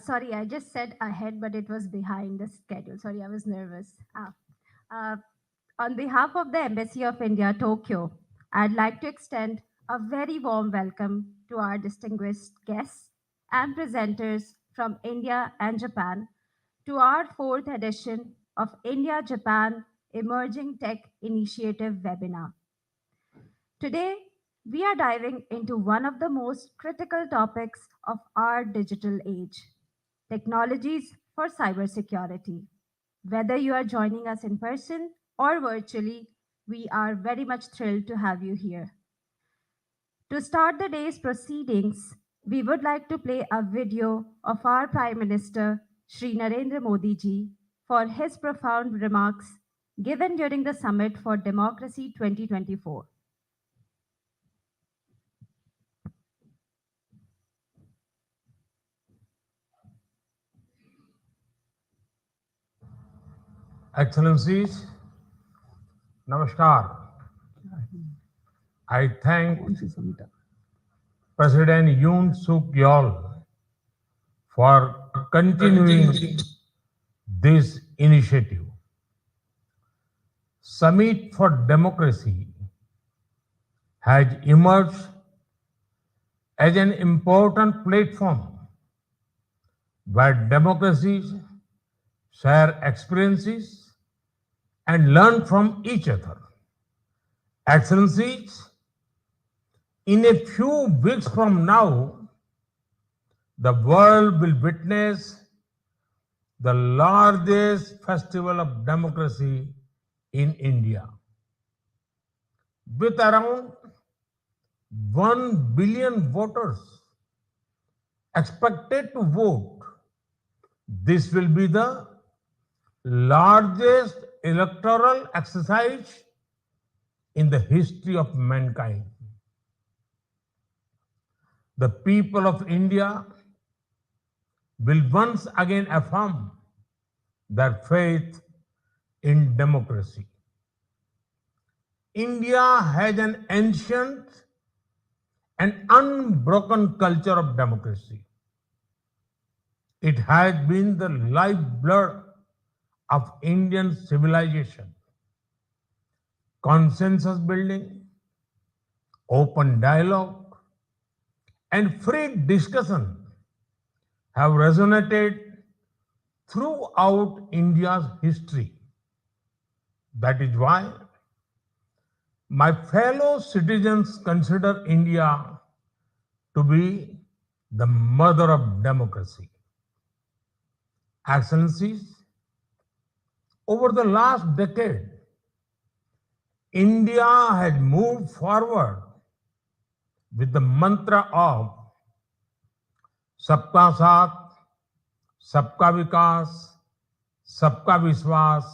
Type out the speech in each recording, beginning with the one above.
Sorry, I just said ahead, but it was behind the schedule. Sorry, I was nervous. Uh, on behalf of the Embassy of India, Tokyo, I'd like to extend a very warm welcome to our distinguished guests and presenters from India and Japan to our fourth edition of India Japan Emerging Tech Initiative webinar. Today, we are diving into one of the most critical topics of our digital age: technologies for cybersecurity. Whether you are joining us in person or virtually, we are very much thrilled to have you here. To start the day's proceedings, we would like to play a video of our Prime Minister, Shri Narendra Modi ji, for his profound remarks given during the Summit for Democracy 2024. Excellencies, Namaskar. I thank President Yoon Suk Yeol for continuing this initiative. Summit for Democracy has emerged as an important platform where democracies share experiences and learn from each other. Excellencies, in a few weeks from now, the world will witness the largest festival of democracy in India. With around 1 billion voters expected to vote, this will be the largest electoral exercise in the history of mankind. The people of India will once again affirm their faith in democracy. India has an ancient and unbroken culture of democracy. It has been the lifeblood of Indian civilization. Consensus building, open dialogue, and free discussion have resonated throughout India's history. That is why my fellow citizens consider India to be the mother of democracy. Excellencies, over the last decade, India has moved forward with the mantra of Sabka Saath, Sabka Vikas, Sabka Vishwas,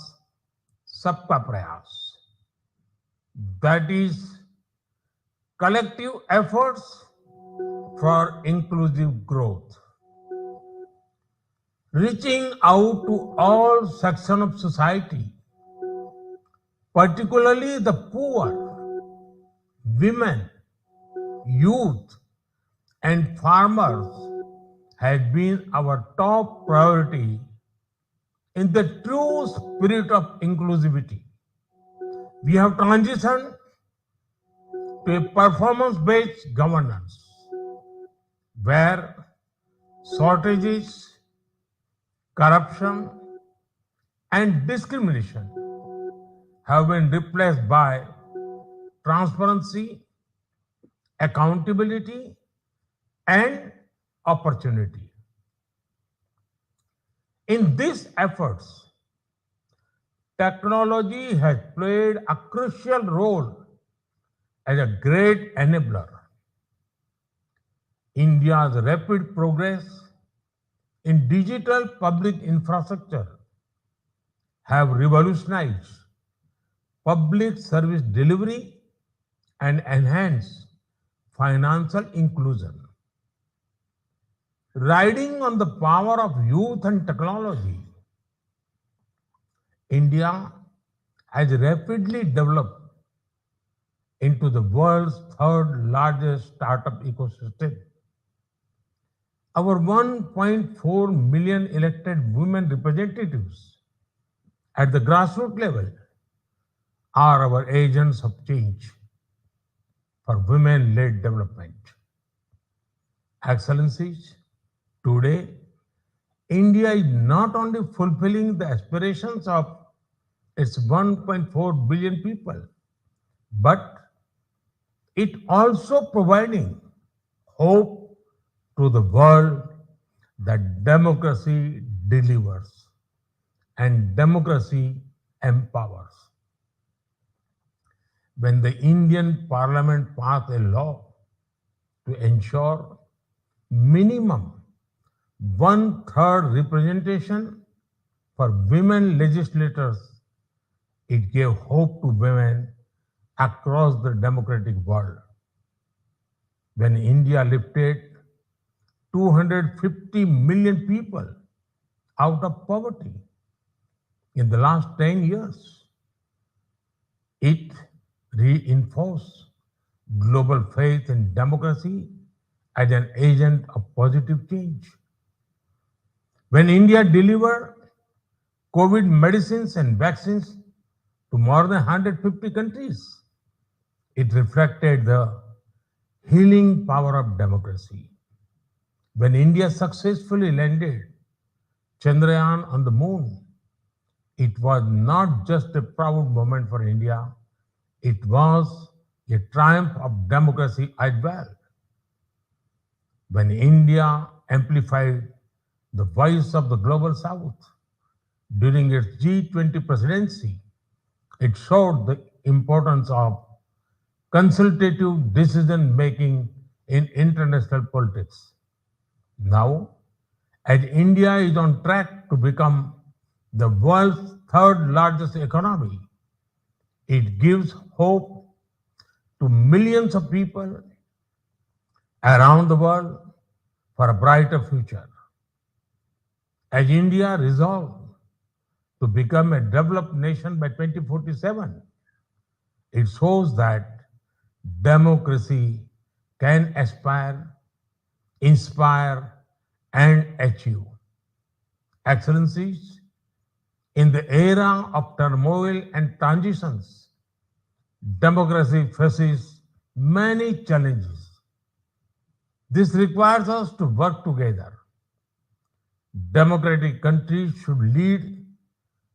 Sabka Prayas. That is collective efforts for inclusive growth, reaching out to all sections of society, particularly the poor, women, youth, and farmers has been our top priority in the true spirit of inclusivity. We have transitioned to a performance-based governance where shortages, corruption, and discrimination have been replaced by transparency, accountability, and opportunity. In these efforts, technology has played a crucial role as a great enabler. India's rapid progress in digital public infrastructure have revolutionized public service delivery and enhanced financial inclusion. Riding on the power of youth and technology, India has rapidly developed into the world's third largest startup ecosystem. Our 1.4 million elected women representatives at the grassroots level are our agents of change for women led development. Excellencies, today, India is not only fulfilling the aspirations of its 1.4 billion people, but it also providing hope to the world that democracy delivers and democracy empowers. When the Indian Parliament passed a law to ensure minimum one-third representation for women legislators, it gave hope to women across the democratic world. When India lifted 250 million people out of poverty in the last 10 years, it reinforced global faith in democracy as an agent of positive change. When India delivered COVID medicines and vaccines to more than 150 countries, it reflected the healing power of democracy. When India successfully landed Chandrayaan on the moon, it was not just a proud moment for India, it was a triumph of democracy as well. When India amplified the voice of the global south during its G20 presidency, it showed the importance of consultative decision making in international politics. Now, as India is on track to become the world's third largest economy, it gives hope to millions of people around the world for a brighter future. As India resolved to become a developed nation by 2047, it shows that democracy can aspire, inspire, and achieve. Excellencies, in the era of turmoil and transitions, democracy faces many challenges. This requires us to work together. Democratic countries should lead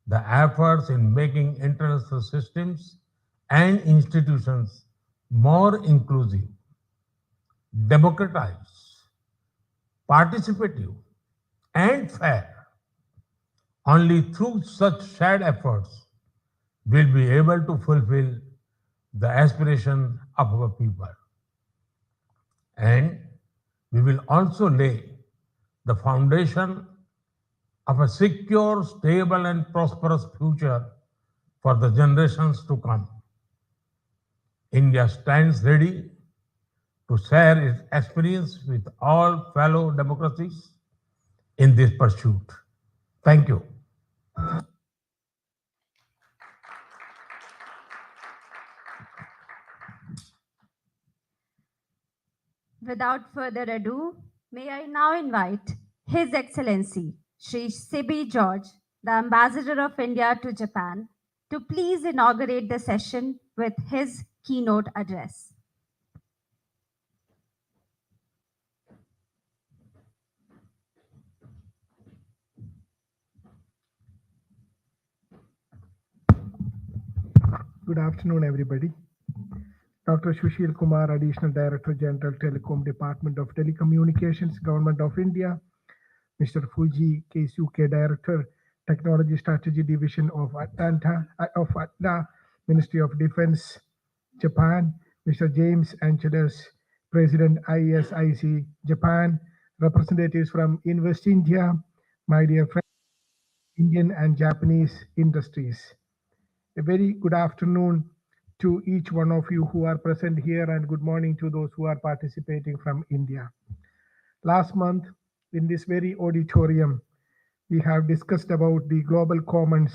the efforts in making international systems and institutions more inclusive, democratized, participative, and fair. Only through such shared efforts will we be able to fulfill the aspiration of our people. And we will also lay the foundation of a secure, stable, and prosperous future for the generations to come. India stands ready to share its experience with all fellow democracies in this pursuit. Thank you. Without further ado, may I now invite His Excellency Sri Sibi George, the Ambassador of India to Japan, to please inaugurate the session with his keynote address. Good afternoon, everybody. Dr. Sushil Kumar, Additional Director General, Telecom Department of Telecommunications, Government of India. Mr. Fuji Keisuke, Director, Technology Strategy Division of ATNA, Ministry of Defense, Japan. Mr. James Angeles, President, ISIC, Japan. Representatives from Invest India, my dear friends, Indian and Japanese industries. A very good afternoon to each one of you who are present here, and good morning to those who are participating from India. Last month, in this very auditorium, we have discussed about the global commons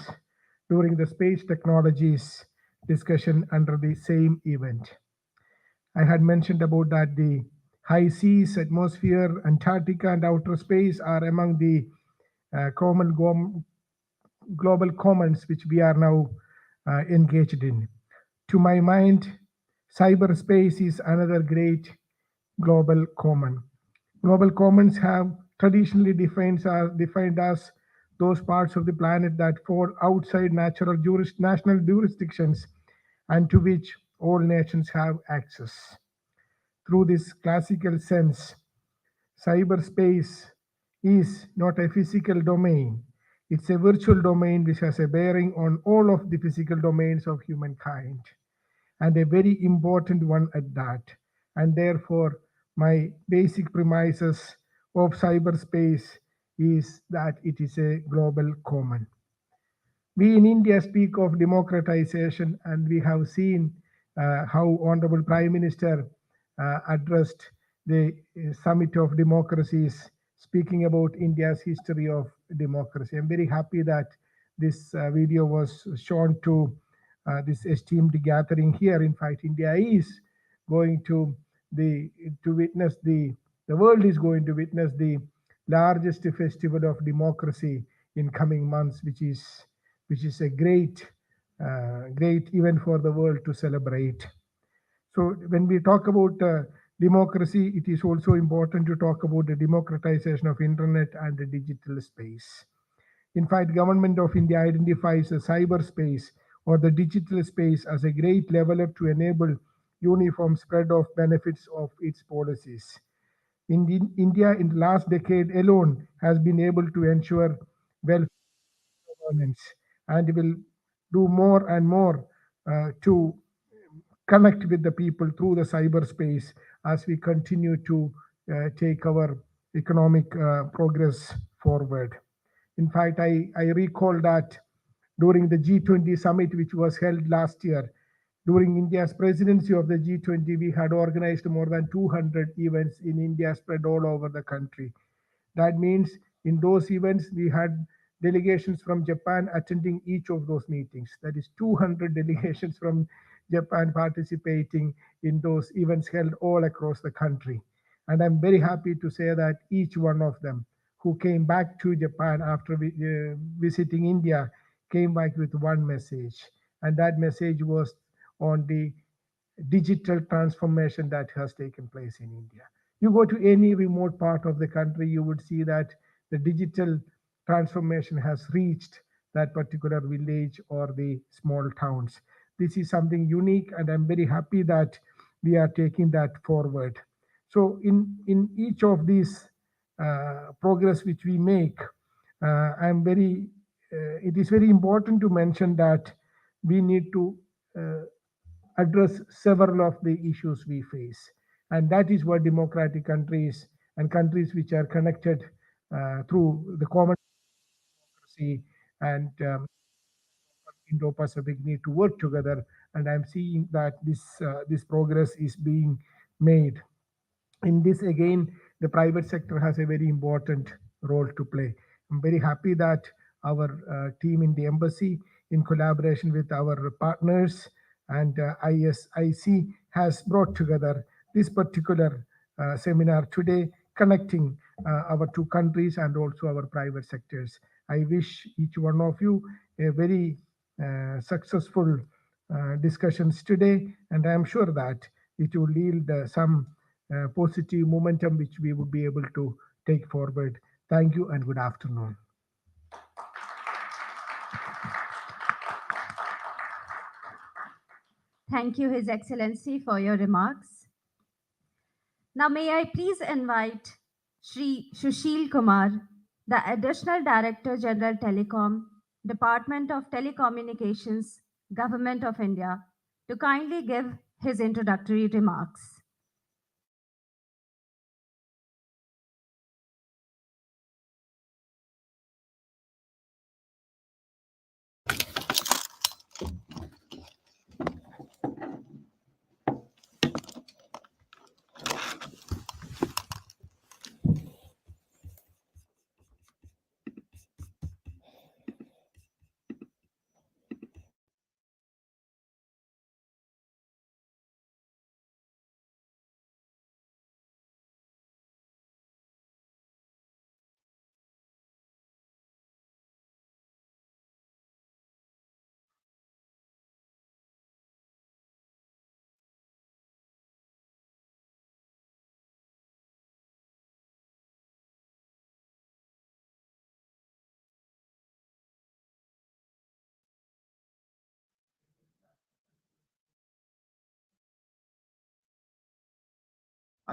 during the space technologies discussion under the same event. I had mentioned about that the high seas, atmosphere, Antarctica, and outer space are among the global commons which we are now engaged in. To my mind, cyberspace is another great global common. Global commons have traditionally defined as those parts of the planet that fall outside national jurisdictions and to which all nations have access. Through this classical sense, cyberspace is not a physical domain. It's a virtual domain which has a bearing on all of the physical domains of humankind, and a very important one at that. And therefore, my basic premises of cyberspace is that it is a global common. We in India speak of democratization, and we have seen how Honorable Prime Minister addressed the Summit of Democracies, speaking about India's history of democracy. I'm very happy that this video was shown to this esteemed gathering here. In fact, India is going the to witness the world is going to witness the largest festival of democracy in coming months, which is a great event for the world to celebrate. So when we talk about democracy, it is also important to talk about the democratization of internet and the digital space. In fact, Government of India identifies the cyberspace or the digital space as a great leveler to enable uniform spread of benefits of its policies. India, in the last decade alone, has been able to ensure welfare governance and will do more and more to connect with the people through the cyberspace as we continue to take our economic progress forward. In fact, I recall that during the G20 summit, which was held last year, during India's presidency of the G20, we had organized more than 200 events in India spread all over the country. That means in those events, we had delegations from Japan attending each of those meetings. That is 200 delegations from Japan participating in those events held all across the country. And I'm very happy to say that each one of them who came back to Japan after visiting India came back with one message. And that message was on the digital transformation that has taken place in India. You go to any remote part of the country, you would see that the digital transformation has reached that particular village or the small towns. This is something unique, and I'm very happy that we are taking that forward. So, in each of these progress which we make, I'm very. It is very important to mention that we need to uh, address several of the issues we face. And that is what democratic countries and countries which are connected through the common democracy and Indo-Pacific need to work together. And I'm seeing that this progress is being made. In this again, the private sector has a very important role to play. I'm very happy that our team in the embassy, in collaboration with our partners and ISIC, has brought together this particular seminar today, connecting our two countries and also our private sectors. I wish each one of you a very successful discussions today, and I am sure that it will yield some positive momentum which we would be able to take forward. Thank you and good afternoon. Thank you, His Excellency, for your remarks. Now, may I please invite Shri Sushil Kumar, the Additional Director General Telecom, Department of Telecommunications, Government of India, to kindly give his introductory remarks.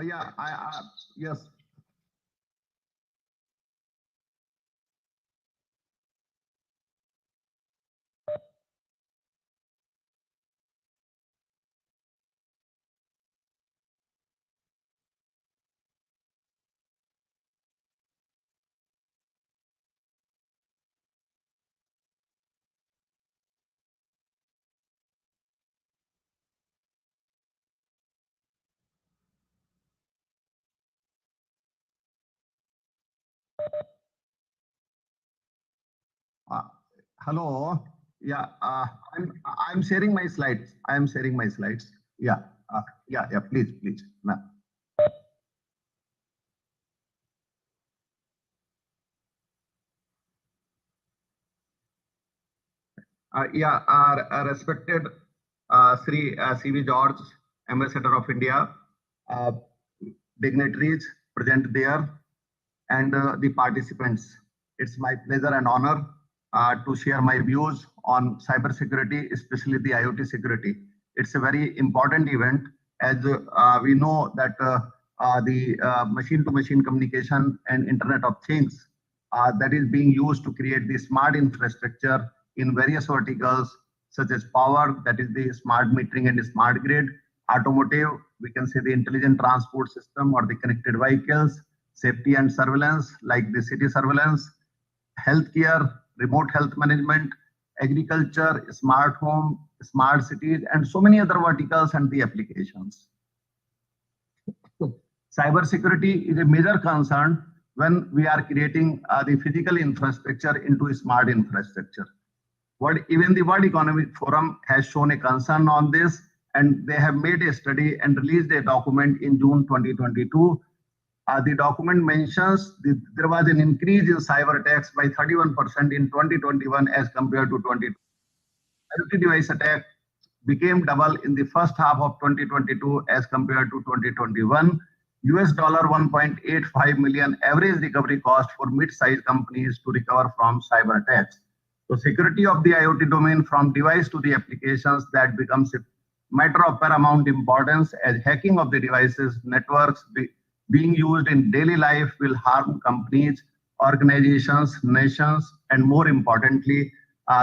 Yeah, yes. Uh, Hello. Yeah, I'm sharing my slides. I am sharing my slides. Yeah, yeah. Please, please, ma'am. Respected Sri C.V. George, Ambassador of India, uh, dignitaries present there, and the participants. It's my pleasure and honor to share my views on cybersecurity, especially the IoT security. It's a very important event as we know that the machine-to-machine communication and Internet of Things that is being used to create the smart infrastructure in various verticals such as power, that is the smart metering and the smart grid, automotive, we can say the intelligent transport system or the connected vehicles, safety and surveillance like the city surveillance, healthcare, remote health management, agriculture, smart home, smart cities, and so many other verticals and the applications. Cybersecurity is a major concern when we are creating the physical infrastructure into a smart infrastructure. Even the World Economic Forum has shown a concern on this, and they have made a study and released a document in June 2022. The document mentions there was an increase in cyber attacks by 31% in 2021 as compared to 2020. IoT device attack became double in the first half of 2022 as compared to 2021. $1.85 million average recovery cost for mid-sized companies to recover from cyber attacks. So security of the IoT domain from device to the applications, that becomes a matter of paramount importance as hacking of the devices, networks being used in daily life will harm companies, organizations, nations, and more importantly,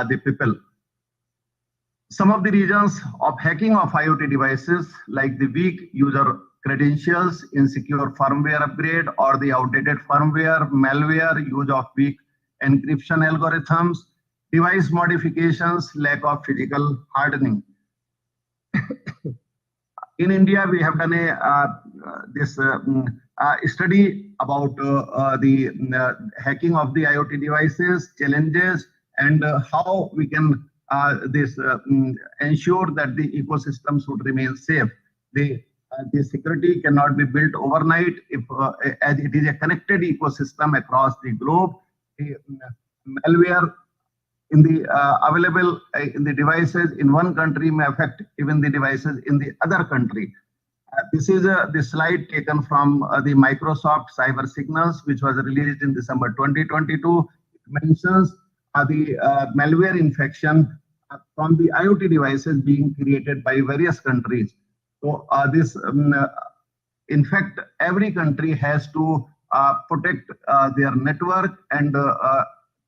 the people. Some of the reasons of hacking of IoT devices, like the weak user credentials, insecure firmware upgrade, or the outdated firmware, malware, use of weak encryption algorithms, device modifications, lack of physical hardening. In India, we have done this study about the hacking of the IoT devices, challenges, and how we can ensure that the ecosystem should remain safe. The security cannot be built overnight if as it is a connected ecosystem across the globe. The malware in the available in the devices in one country may affect even the devices in the other country. This is the slide taken from the Microsoft Cyber Signals, which was released in December 2022. It mentions the malware infection from the IoT devices being created by various countries. So in fact, every country has to protect their network and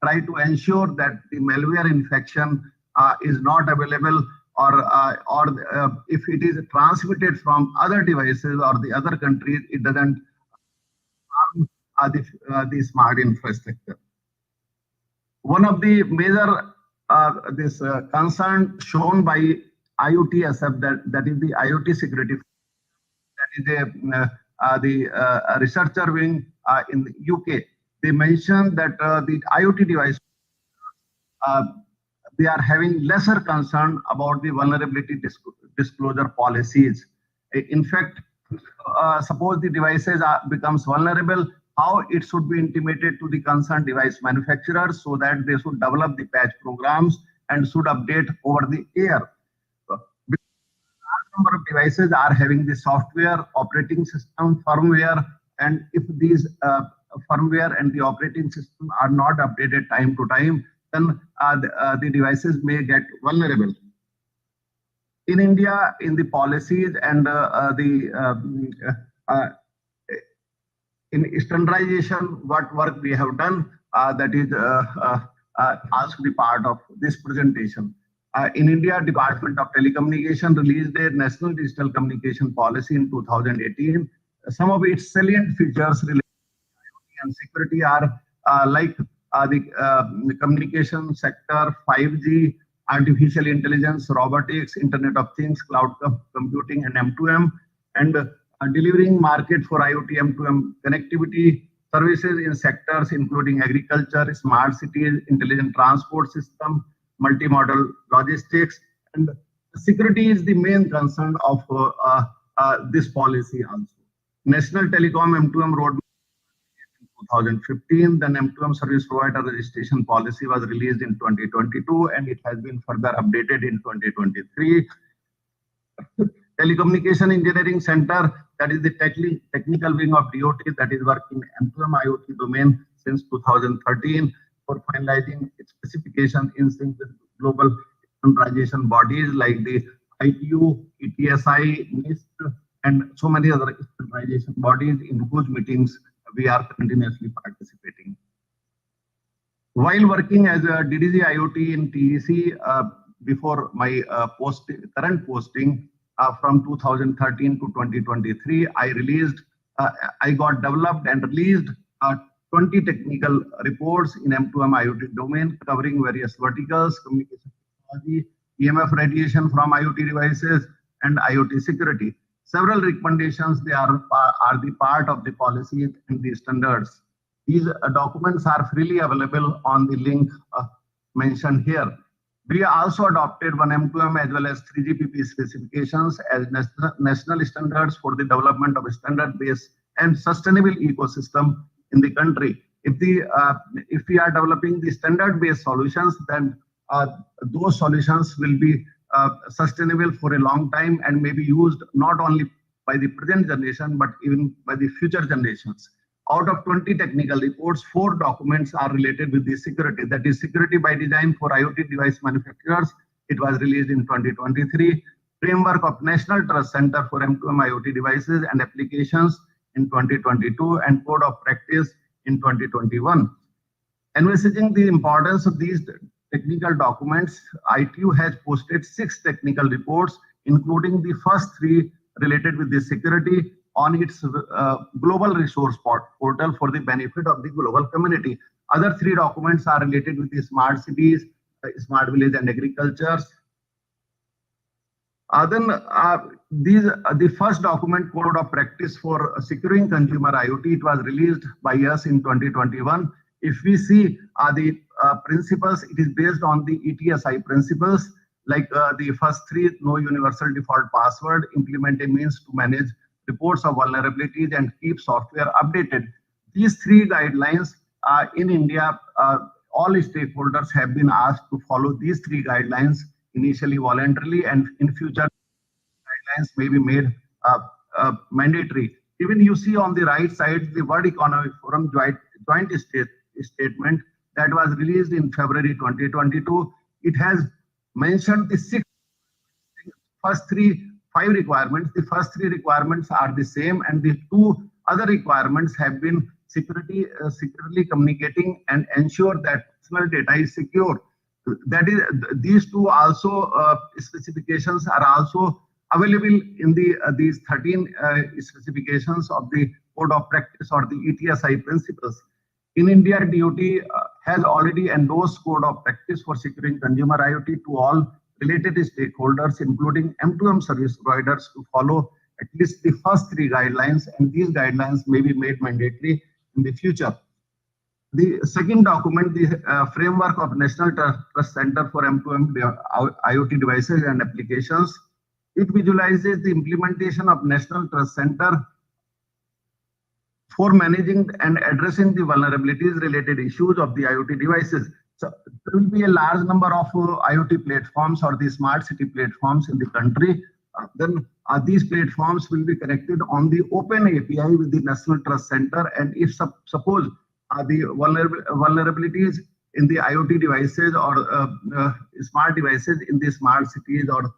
try to ensure that the malware infection is not available, or if it is transmitted from other devices or the other countries, it doesn't harm the smart infrastructure. One of the major concern shown by IoTSF, that is the IoT security, that is the researcher wing in the UK. They mentioned that the IoT device, they are having lesser concern about the vulnerability disclosure policies. In fact, suppose the devices becomes vulnerable, how it should be intimated to the concerned device manufacturers so that they should develop the patch programs and should update over the air. Number of devices are having the software, operating system, firmware, and if these firmware and the operating system are not updated time to time, then the devices may get vulnerable. In India, in the policies and in standardization, what work we have done, that is also the part of this presentation. In India, Department of Telecommunication released a National Digital Communication Policy in 2018. Some of its salient features related to IoT and security are like the communication sector, 5G, artificial intelligence, robotics, Internet of Things, cloud computing, and M2M, and delivering market for IoT M2M connectivity services in sectors including agriculture, smart cities, intelligent transport system, multimodal logistics, and security is the main concern of this policy also. National Telecom M2M Roadmap in 2015, then M2M Service Provider Registration Policy was released in 2022, and it has been further updated in 2023. Telecommunication Engineering Center, that is the technical wing of DOT, that is working M2M IoT domain since 2013 for finalizing its specification in sync with global standardization bodies like the ITU, ETSI, NIST, and so many other standardization bodies in whose meetings we are continuously participating. While working as a DDG IoT in TEC before my current posting, from 2013 to 2023, I got developed and released 20 technical reports in M2M IoT domain covering various verticals, communication technology, EMF radiation from IoT devices, and IoT security. Several recommendations they are the part of the policies and the standards. These documents are freely available on the link mentioned here. We also adopted one M2M as well as 3GPP specifications as national standards for the development of a standard-based and sustainable ecosystem in the country. If we are developing the standard-based solutions, then those solutions will be sustainable for a long time and may be used not only by the present generation but even by the future generations. Out of 20 technical reports, 4 documents are related with the security. That is Security by Design for IoT Device Manufacturers. It was released in 2023. Framework of National Trust Center for M2M IoT Devices and Applications in 2022, and Code of Practice in 2021. Envisaging the importance of these technical documents, ITU has posted 6 technical reports, including the first 3 related with the security, on its global resource portal for the benefit of the global community. Other 3 documents are related with the smart cities, smart village, and agriculture. The first document, Code of Practice for Securing Consumer IoT, it was released by us in 2021. If we see the principles, it is based on the ETSI principles, like the first 3, no universal default password, implement a means to manage reports of vulnerabilities, and keep software updated. These 3 guidelines in India, all stakeholders have been asked to follow these 3 guidelines initially voluntarily, and in future guidelines may be made mandatory. Even you see on the right side the World Economic Forum joint statement that was released in February 2022. It has mentioned the 5 requirements. The first 3 requirements are the same, and the 2 other requirements have been securely communicating and ensure that personal data is secure. That is, these 2 also specifications are also available in these 13 specifications of the Code of Practice or the ETSI principles. In India, DOT has already endorsed Code of Practice for Securing Consumer IoT to all related stakeholders, including M2M service providers, to follow at least the first 3 guidelines, and these guidelines may be made mandatory in the future. The second document, the Framework of National Trust Center for M2M IoT Devices and Applications, it visualizes the implementation of National Trust Center for managing and addressing the vulnerabilities related issues of the IoT devices. So there will be a large number of IoT platforms or the smart city platforms in the country. Then these platforms will be connected on the open API with the National Trust Center. And if suppose the vulnerabilities in the IoT devices or smart devices in the smart cities or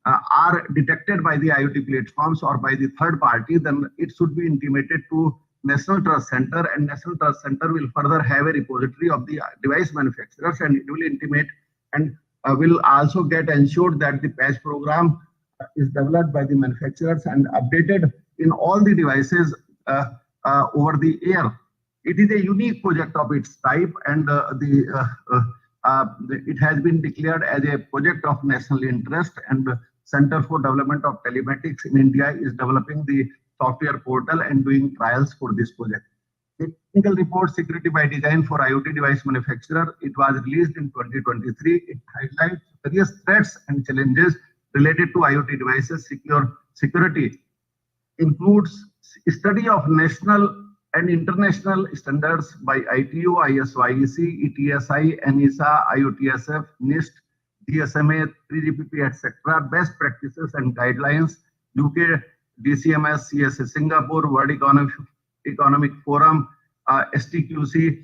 are detected by the IoT platforms or by the third party, then it should be intimated to National Trust Center, and National Trust Center will further have a repository of the device manufacturers, and it will intimate and will also get ensured that the patch program is developed by the manufacturers and updated in all the devices over the air. It is a unique project of its type, and it has been declared as a project of national interest, and the Center for Development of Telematics in India is developing the software portal and doing trials for this project. The technical report Security by Design for IoT Device Manufacturer, it was released in 2023. It highlights various threats and challenges related to IoT devices security, includes study of national and international standards by ITU, ISO, IEC, ETSI, NISA, IOTSF, NIST, GSMA, 3GPP, etc., best practices and guidelines, UK, DCMS, CSA Singapore, World Economic Forum, STQC,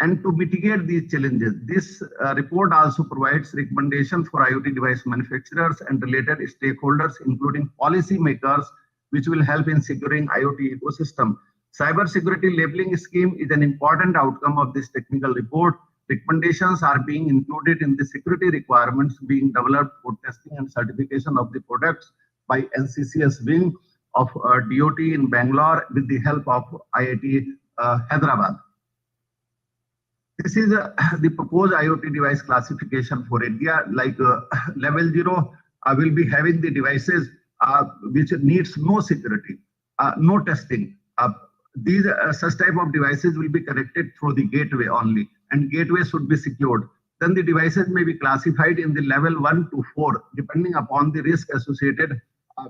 and to mitigate these challenges. This report also provides recommendations for IoT device manufacturers and related stakeholders, including policy makers, which will help in securing IoT ecosystem. Cybersecurity labeling scheme is an important outcome of this technical report. Recommendations are being included in the security requirements being developed for testing and certification of the products by NCCS wing of DOT in Bangalore with the help of IIT Hyderabad. This is the proposed IoT device classification for India. Like level 0 will be having the devices which needs no security, no testing. These such type of devices will be connected through the gateway only, and gateway should be secured. Then the devices may be classified in the level 1 to 4, depending upon the risk associated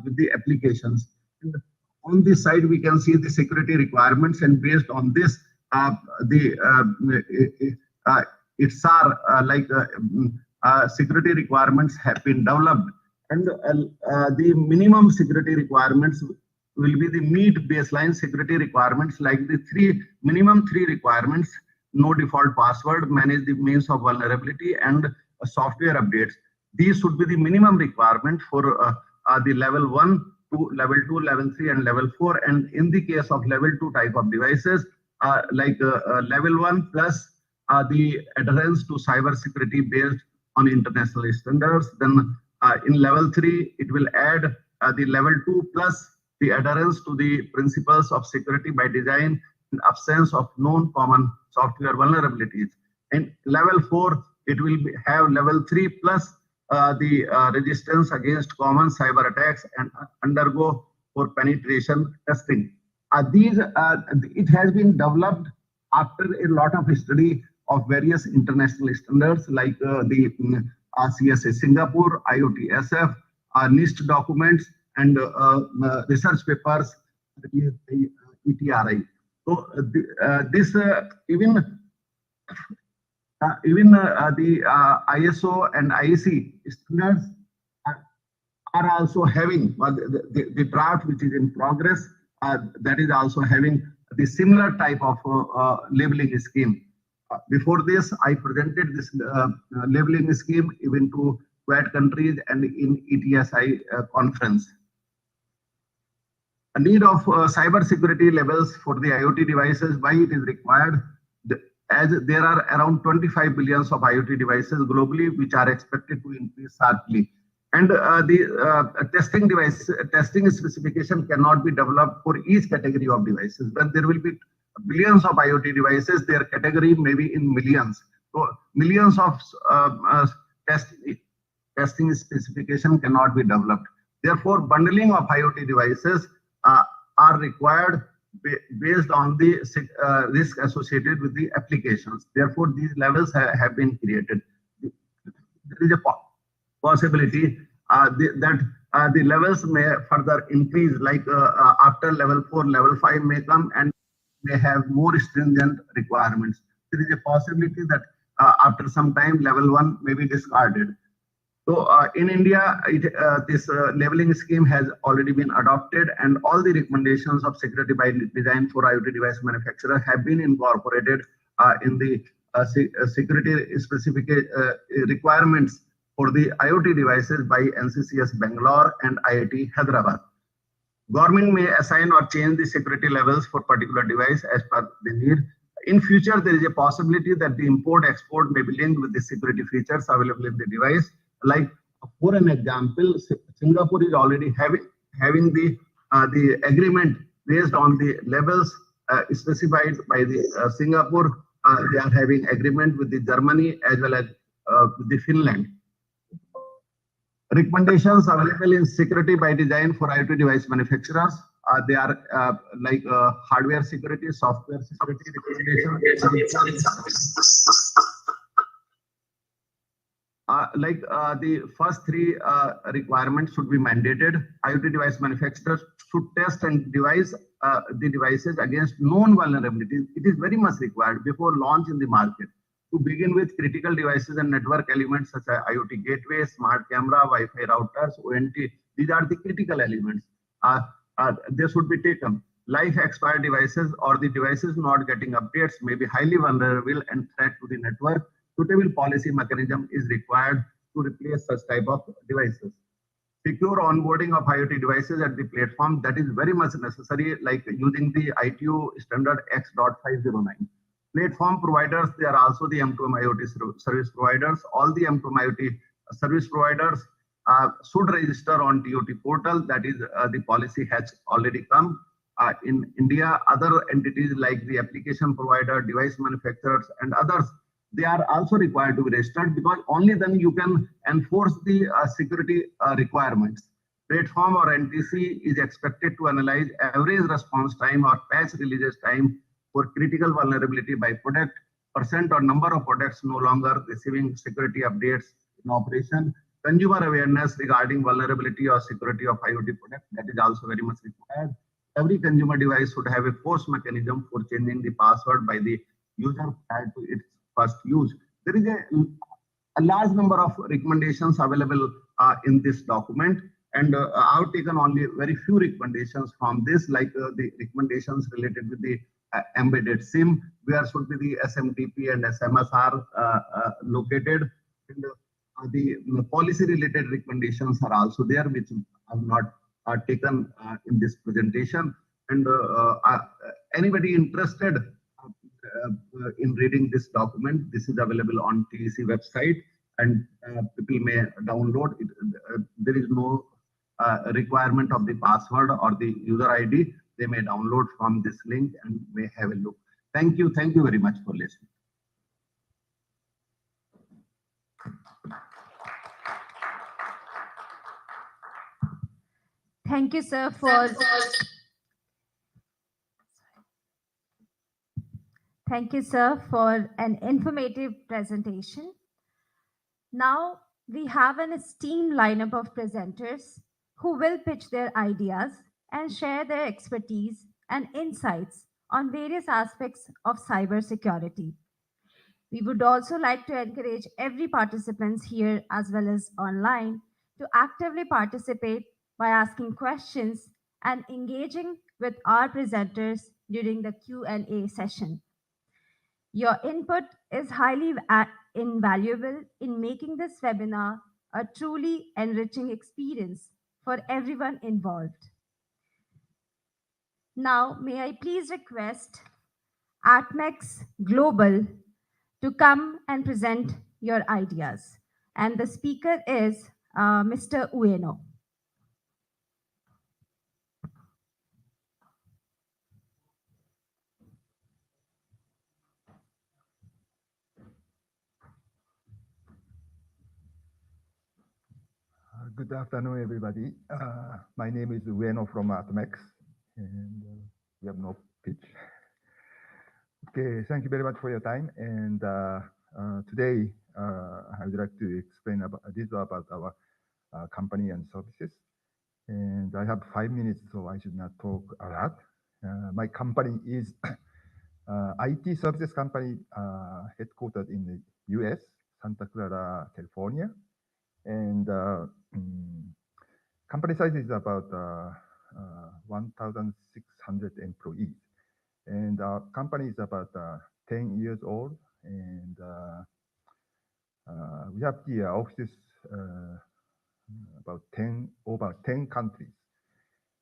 with the applications. And on this side, we can see the security requirements, and based on this, security requirements have been developed, and the minimum security requirements will be the meet baseline security requirements, like the minimum three requirements: no default password, manage the means of vulnerability, and software updates. These should be the minimum requirement for the level 1 to level 2, level 3, and level 4. And in the case of level 2 type of devices, level 1 plus the adherence to cyber security based on international standards. Then in level 3, it will add the level 2 plus the adherence to the principles of security by design and absence of known common software vulnerabilities. And level 4, it will have level 3 plus the resistance against common cyber attacks and undergo for penetration testing. It has been developed after a lot of study of various international standards, like the CSA Singapore, IOTSF, NIST documents, and research papers, ETRI. So even the ISO and IEC standards are also having the draft which is in progress, that is also having the similar type of labeling scheme. Before this, I presented this labeling scheme even to Quad countries and in ETSI conference. A need of cyber security levels for the IoT devices, why it is required, as there are around 25 billion of IoT devices globally, which are expected to increase sharply. And the testing specification cannot be developed for each category of devices. When there will be billions of IoT devices, their category may be in millions. So millions of testing specification cannot be developed. Therefore, bundling of IoT devices are required based on the risk associated with the applications. Therefore, these levels have been created. There is a possibility that the levels may further increase, like after level 4, level 5 may come and may have more stringent requirements. There is a possibility that after some time, level 1 may be discarded. So in India, this labeling scheme has already been adopted, and all the recommendations of security by design for IoT device manufacturer have been incorporated in the security specific requirements for the IoT devices by NCCS Bangalore and IIT Hyderabad. Government may assign or change the security levels for particular device as per the need. In future, there is a possibility that the import-export may be linked with the security features available in the device. Like for an example, Singapore is already having the agreement based on the levels specified by the Singapore. They are having agreement with the Germany as well as with the Finland. Recommendations available in security by design for IoT device manufacturers. They are like hardware security, software security recommendations. The first three requirements should be mandated. IoT device manufacturers should test and devise the devices against known vulnerabilities. It is very much required before launch in the market. To begin with, critical devices and network elements such as IoT gateway, smart camera, Wi-Fi routers, ONT, these are the critical elements. They should be taken. Life expired devices or the devices not getting updates may be highly vulnerable and threat to the network. Suitable policy mechanism is required to replace such type of devices. Secure onboarding of IoT devices at the platform, that is very much necessary, like using the ITU standard X.509. Platform providers, they are also the M2M IoT service providers. All the M2M IoT service providers should register on TOT portal. That is, the policy has already come. In India, other entities like the application provider, device manufacturers, and others, they are also required to be registered, because only then you can enforce the security requirements. Platform or NTC is expected to analyze average response time or patch releases time for critical vulnerability by product, percent or number of products no longer receiving security updates in operation. Consumer awareness regarding vulnerability or security of IoT product, that is also very much required. Every consumer device should have a force mechanism for changing the password by the user prior to its first use. There is a large number of recommendations available in this document, and I've taken only very few recommendations from this, like the recommendations related with the embedded SIM, where should be the SMTP and SMSR located. And the policy related recommendations are also there, which have not taken in this presentation. And anybody interested in reading this document, this is available on TEC website, and people may download it. There is no requirement of the password or the user ID. They may download from this link and may have a look. Thank you very much for listening. Thank you, sir, for an informative presentation. Now we have an esteemed lineup of presenters who will pitch their ideas and share their expertise and insights on various aspects of cybersecurity. We would also like to encourage every participant here as well as online to actively participate by asking questions and engaging with our presenters during the Q&A session. Your input is highly invaluable in making this webinar a truly enriching experience for everyone involved. Now, may I please request ATMEX Global to come and present your ideas. And the speaker is Mr. Ueno. Good afternoon, everybody. My name is Ueno from ATMEX, and we have no pitch. Okay, thank you very much for your time. And today, I would like to explain about our company and services. And I have 5 minutes, so I should not talk a lot. My company is IT services company headquartered in the US, Santa Clara, California. And company size is about 1,600 employees. And our company is about 10 years old. And we have the offices about over 10 countries.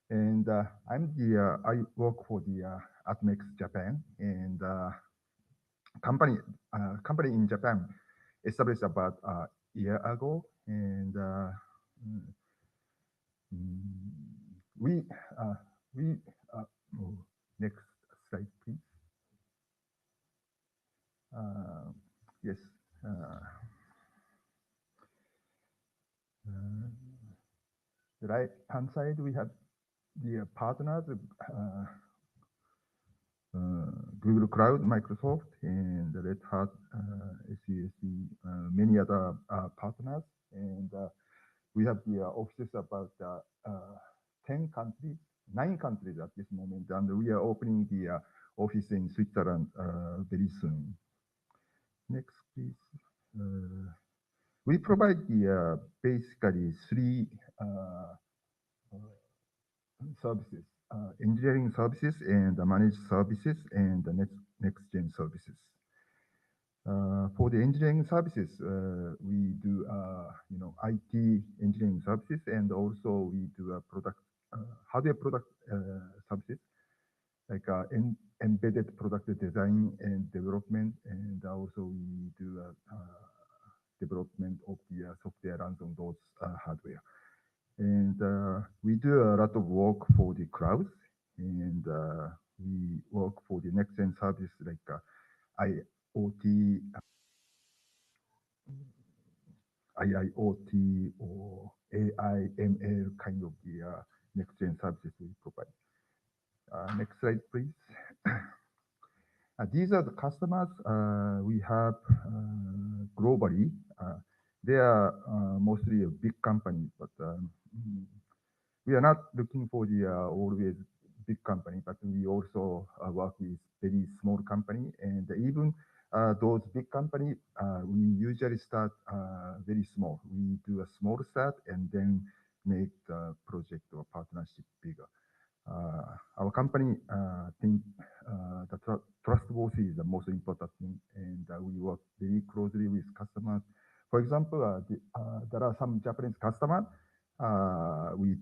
And I work for the Atmex Japan, and company in Japan established about a year ago, and we oh, next slide, please. Yes. The right hand side, we have the partners, Google Cloud, Microsoft, and Red Hat, SUSE, many other partners. And we have the offices about 10 countries, 9 countries at this moment, and we are opening the office in Switzerland very soon. Next, please. We provide the basically 3 services: engineering services and managed services and the next-gen services. For the engineering services, we do IT engineering services, and also we do product hardware product services like embedded product design and development, and also we do development of the software runs on those hardware. And we do a lot of work for the clouds, and we work for the next-gen service like IoT, IIoT or AI, ML kind of the next-gen services we provide. Next slide, please. These are the customers we have globally. They are mostly a big company, but we are not looking for the always big company, but we also work with very small company, and even those big company, we usually start very small. We do a small start and then make the project or partnership bigger. Our company think the trustworthy is the most important thing, and we work very closely with customers. For example, there are some Japanese customers we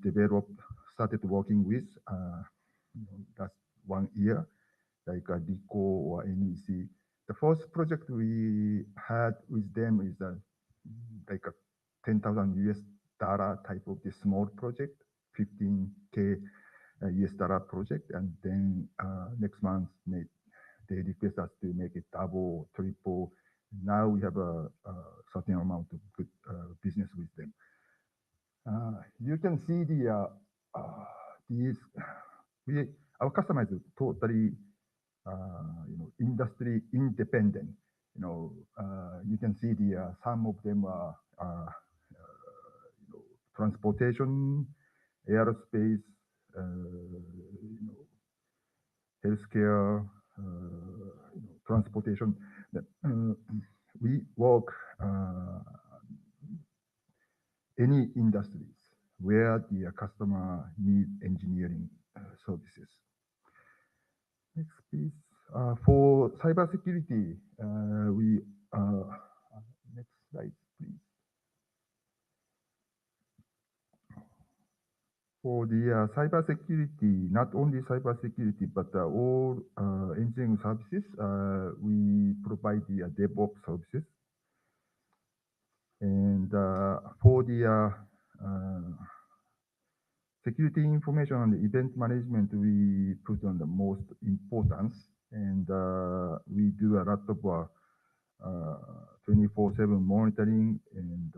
started working with last 1 year, like Ricoh or NEC. The first project we had with them is like a $10,000 type of the small project, $15K US project, and then next month they request us to make it double, triple. Now we have a certain amount of good business with them. You can see our customers is totally industry independent. You can see some of them are transportation, aerospace, healthcare, transportation. We work any industries where the customer need engineering services. Next, please. For cybersecurity, next slide, please. For the cybersecurity, not only cybersecurity, but all engineering services, we provide the DevOps services. And for the security information and event management, we put on the most importance, and we do a lot of 24/7 monitoring and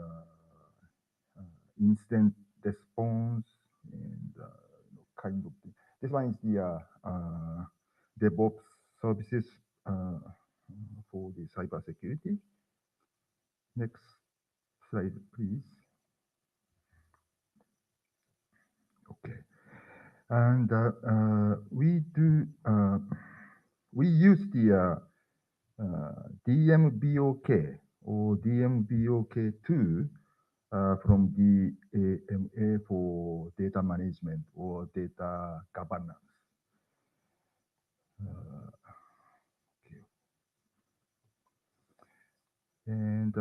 instant response and kind of thing. This one is the DevOps services for the cybersecurity. Next slide, please. Okay, and we use the DMBOK or DMBOK2 from the AMA for data management or data governance. Okay. And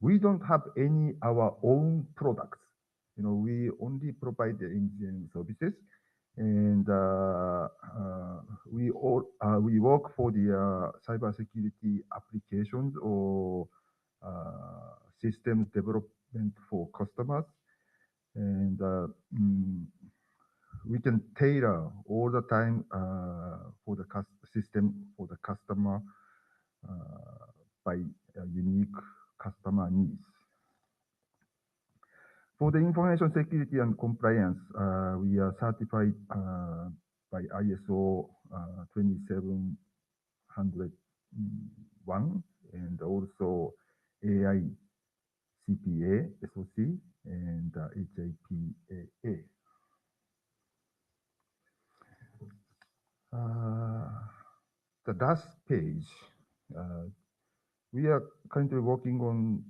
we don't have any our own products. We only provide the engineering services, and we work for the cybersecurity applications or system development for customers, and we can tailor all the time for the system for the customer by unique customer needs. For the information security and compliance, we are certified by ISO 27001 and also AI CPA, SOC, and HAPAA. The last page, we are currently working on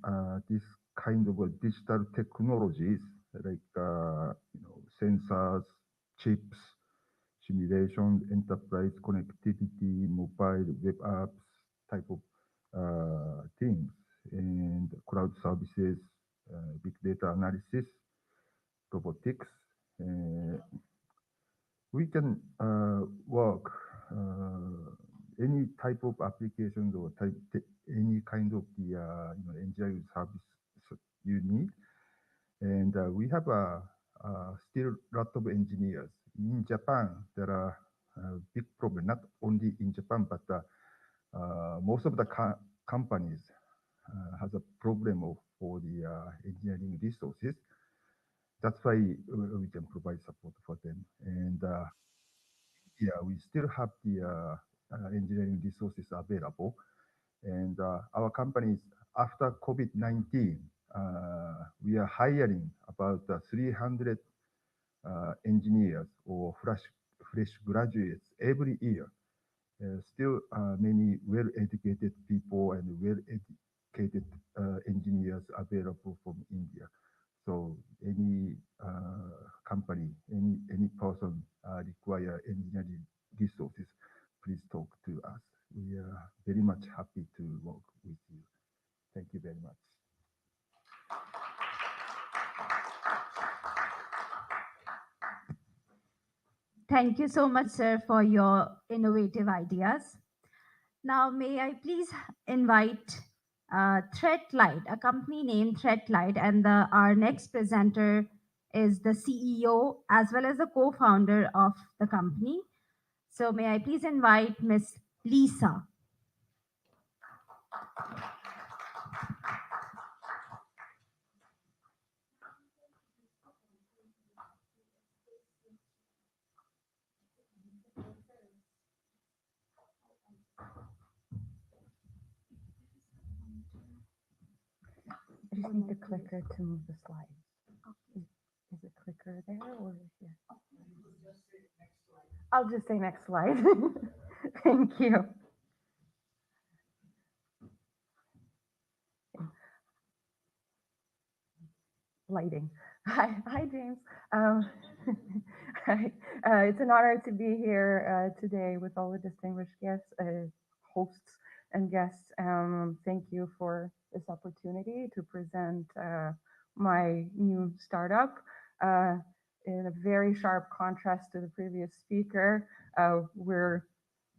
this kind of digital technologies like sensors, chips, simulation, enterprise connectivity, mobile web apps type of things, and cloud services, big data analysis, robotics. We can work any type of applications or any kind of the engineering service you need. And we have still a lot of engineers. In Japan, there are big problem, not only in Japan, but most of the companies has a problem for the engineering resources. That's why we can provide support for them. And yeah, we still have the engineering resources available. And our companies, after COVID-19, we are hiring about 300 engineers or fresh graduates every year. Still many well-educated people and well-educated engineers available from India. So any company, any person require engineering resources, please talk to us. We are very much happy to work with you. Thank you very much. Thank you so much, sir, for your innovative ideas. Now, may I please invite Threatlight, a company named Threatlight, and our next presenter is the CEO as well as the co-founder of the company. So, may I please invite Miss Lisa. I just need the clicker to move the slide. Is the clicker there or here? I'll just say next slide. Thank you. Lighting. Hi, James. Hi. It's an honor to be here today with all the distinguished guests, hosts, and guests. Thank you for this opportunity to present my new startup. In a very sharp contrast to the previous speaker, we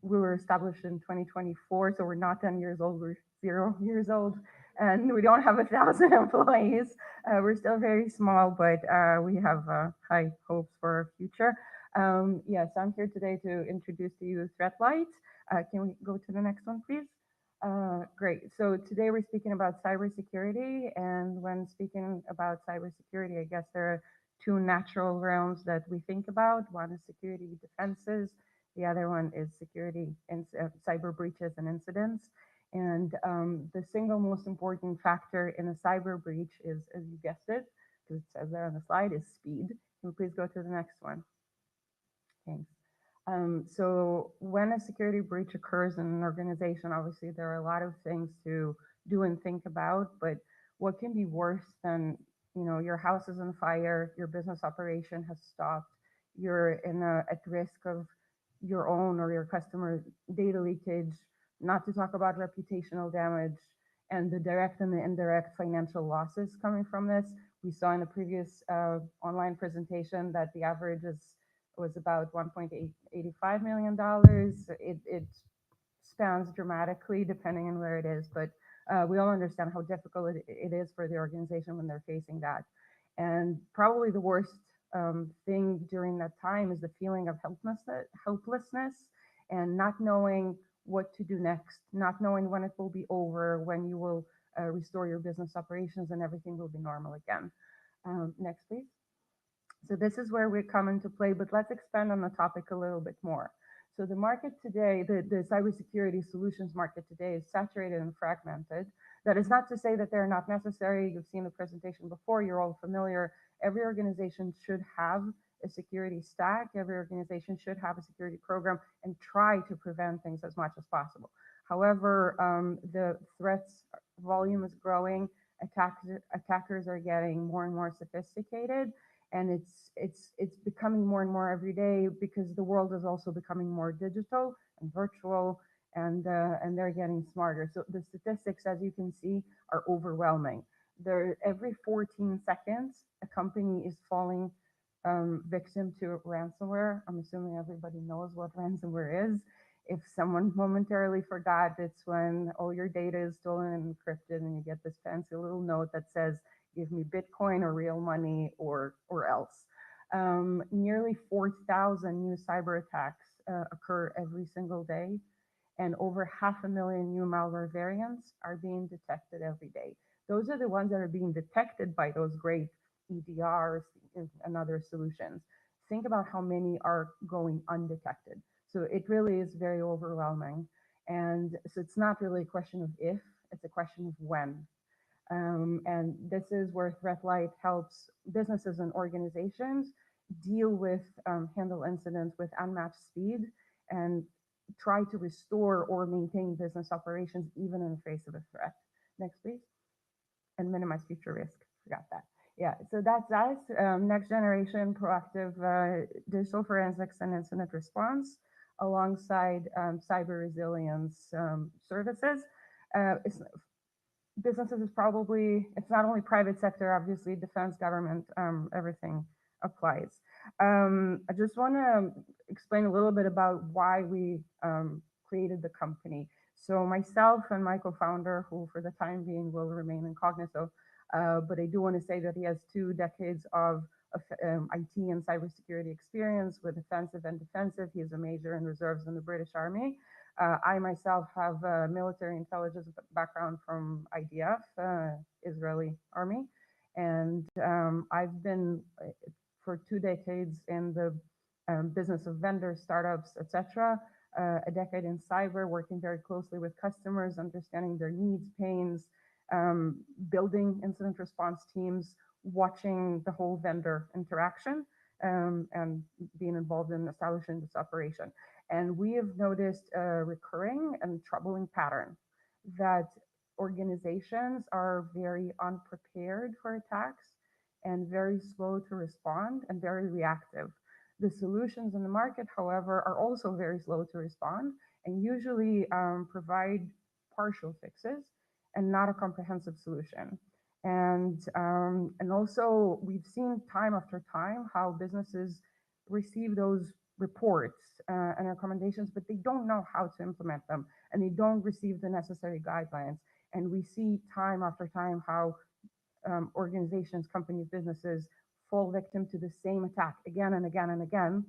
were established in 2024, so we're not 10 years old, we're 0 years old, and we don't have 1,000 employees. We're still very small, but we have high hopes for our future. Yes, I'm here today to introduce to you Threatlight. Can we go to the next one, please? Great. So today we're speaking about cybersecurity, and when speaking about cybersecurity, I guess there are two natural realms that we think about. One is security defenses. The other one is security and cyber breaches and incidents. And the single most important factor in a cyber breach is, as you guessed it, because it says there on the slide, is speed. Can we please go to the next one? Thanks. So when a security breach occurs in an organization, obviously there are a lot of things to do and think about, but what can be worse than, your house is on fire, your business operation has stopped, you're at risk of your own or your customer data leakage, not to talk about reputational damage, and the direct and the indirect financial losses coming from this. We saw in the previous online presentation that the average was about $1.85 million. It spans dramatically depending on where it is, but we all understand how difficult it is for the organization when they're facing that. And probably the worst thing during that time is the feeling of helplessness and not knowing what to do next, not knowing when it will be over, when you will restore your business operations and everything will be normal again. Next, please. So this is where we come into play, but let's expand on the topic a little bit more. So the market today, the cybersecurity solutions market today is saturated and fragmented. That is not to say that they're not necessary. You've seen the presentation before, you're all familiar. Every organization should have a security stack. Every organization should have a security program and try to prevent things as much as possible. However, the threats volume is growing. Attackers are getting more and more sophisticated, and it's becoming more and more every day because the world is also becoming more digital and virtual, and they're getting smarter. So the statistics, as you can see, are overwhelming. Every 14 seconds, a company is falling victim to ransomware. I'm assuming everybody knows what ransomware is. If someone momentarily forgot, it's when all your data is stolen and encrypted, and you get this fancy little note that says, "Give me Bitcoin or real money, or else." Nearly 4,000 new cyber attacks occur every single day, and over 500,000 new malware variants are being detected every day. Those are the ones that are being detected by those great EDRs and other solutions. Think about how many are going undetected. So it really is very overwhelming. And so it's not really a question of if, it's a question of when. And this is where ThreatLight helps businesses and organizations deal with, handle incidents with unmatched speed and try to restore or maintain business operations even in the face of a threat. Next, please. And minimize future risk. Forgot that. Yeah, so that's us. Next generation proactive digital forensics and incident response alongside cyber resilience services. Businesses is probably, it's not only private sector, obviously defense, government, everything applies. I just want to explain a little bit about why we created the company. So myself and my co-founder, who for the time being will remain incognito, but I do want to say that he has 2 decades of IT and cybersecurity experience with offensive and defensive. He is a major in reserves in the British Army. I myself have a military intelligence background from IDF, Israeli Army, and I've been for 2 decades in the business of vendors, startups, etc. A decade in cyber, working very closely with customers, understanding their needs, pains, building incident response teams, watching the whole vendor interaction, and being involved in establishing this operation. And we have noticed a recurring and troubling pattern that organizations are very unprepared for attacks and very slow to respond and very reactive. The solutions in the market, however, are also very slow to respond and usually provide partial fixes and not a comprehensive solution. And also we've seen time after time how businesses receive those reports and recommendations, but they don't know how to implement them and they don't receive the necessary guidelines. And we see time after time how organizations, companies, businesses fall victim to the same attack again and again and again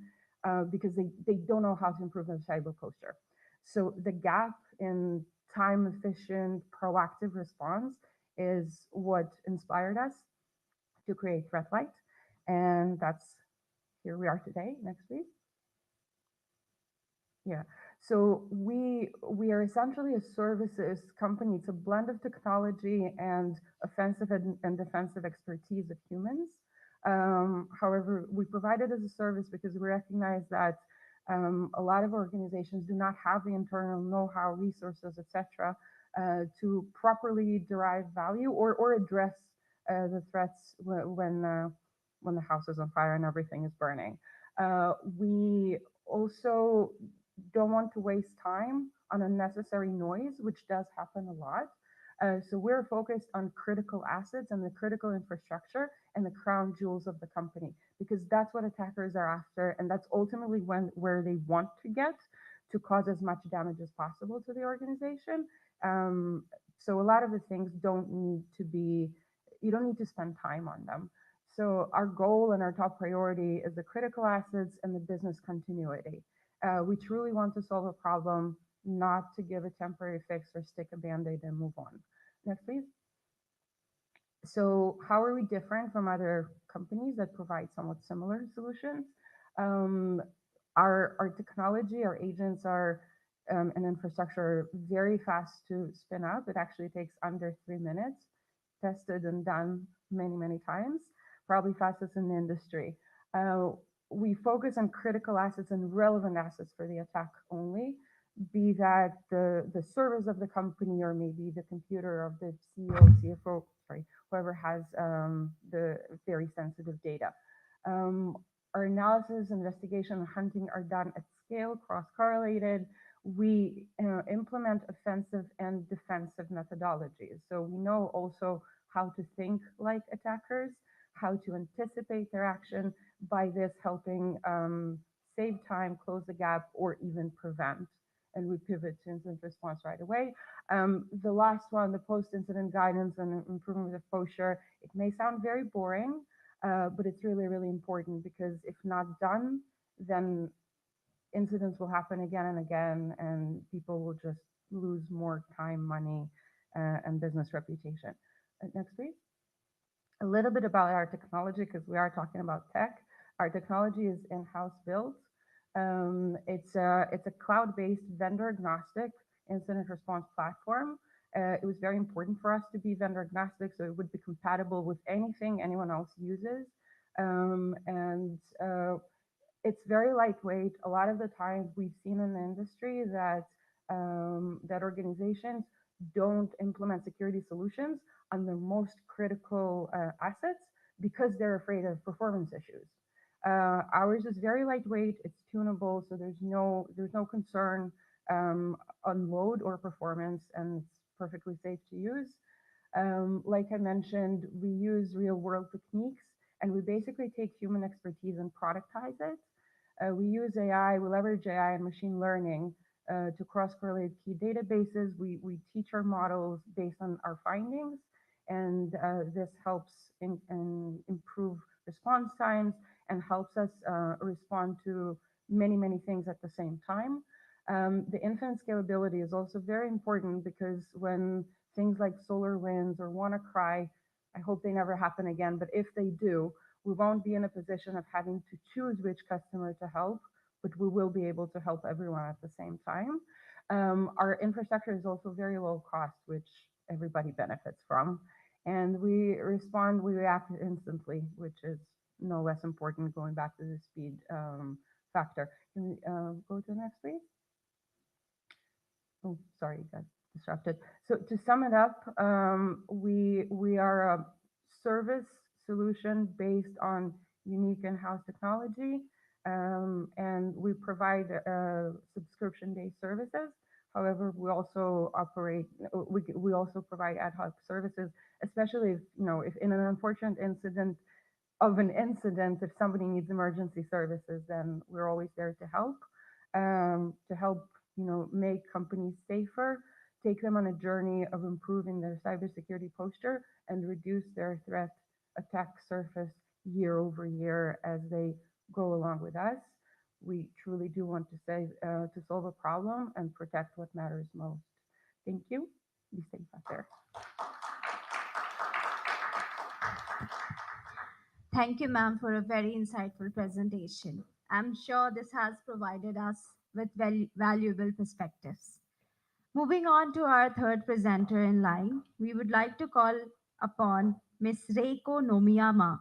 because they don't know how to improve their cyber posture. So the gap in time efficient, proactive response is what inspired us to create ThreatLight. And that's here we are today. Next, please. Yeah. So we are essentially a services company. It's a blend of technology and offensive and defensive expertise of humans. However, we provide it as a service because we recognize that a lot of organizations do not have the internal know-how, resources, etc., to properly derive value or address the threats when the house is on fire and everything is burning. We also don't want to waste time on unnecessary noise, which does happen a lot. So we're focused on critical assets and the critical infrastructure and the crown jewels of the company, because that's what attackers are after, and that's ultimately where they want to get to cause as much damage as possible to the organization. So a lot of the things don't need to be, you don't need to spend time on them. So our goal and our top priority is the critical assets and the business continuity. We truly want to solve a problem, not to give a temporary fix or stick a band-aid and move on. Next, please. So how are we different from other companies that provide somewhat similar solutions? Our technology, our agents are and infrastructure are very fast to spin up. It actually takes under 3 minutes, tested and done many, many times, probably fastest in the industry. We focus on critical assets and relevant assets for the attack only, be that the servers of the company or maybe the computer of the CEO, CFO, sorry, whoever has the very sensitive data. Our analysis, investigation, and hunting are done at scale, cross-correlated. We implement offensive and defensive methodologies. So we know also how to think like attackers, how to anticipate their action, by this helping save time, close the gap, or even prevent. And we pivot to incident response right away. The last one, the post-incident guidance and improvement of posture, it may sound very boring, but it's really, really important, because if not done, then incidents will happen again and again, and people will just lose more time, money, and business reputation. Next, please. A little bit about our technology, because we are talking about tech. Our technology is in-house built. It's a cloud-based, vendor-agnostic incident response platform. It was very important for us to be vendor agnostic, so it would be compatible with anything anyone else uses. It's very lightweight. A lot of the times we've seen in the industry that that organizations don't implement security solutions on their most critical assets because they're afraid of performance issues. Ours is very lightweight. It's tunable, so there's no concern on load or performance, and it's perfectly safe to use. Like I mentioned, we use real-world techniques, and we basically take human expertise and productize it. We use AI, we leverage AI and machine learning to cross-correlate key databases. We teach our models based on our findings, and this helps improve response times and helps us respond to many, many things at the same time. The infinite scalability is also very important, because when things like SolarWinds or WannaCry, I hope they never happen again, but if they do, we won't be in a position of having to choose which customer to help, but we will be able to help everyone at the same time. Our infrastructure is also very low cost, which everybody benefits from. And we react instantly, which is no less important, going back to the speed factor. Can we go to the next, please? Oh, sorry, got distracted. So to sum it up, we are a service solution based on unique in-house technology, and we provide subscription-based services. However, we also provide ad hoc services, especially if in an unfortunate incident, if somebody needs emergency services, then we're always there to help make companies safer, take them on a journey of improving their cybersecurity posture, and reduce their threat attack surface year over year as they go along with us. We truly do want to solve a problem and protect what matters most. Thank you. Be safe out there. Thank you, ma'am, for a very insightful presentation. I'm sure this has provided us with valuable perspectives. Moving on to our third presenter in line, we would like to call upon Ms. Reiko Nomiyama,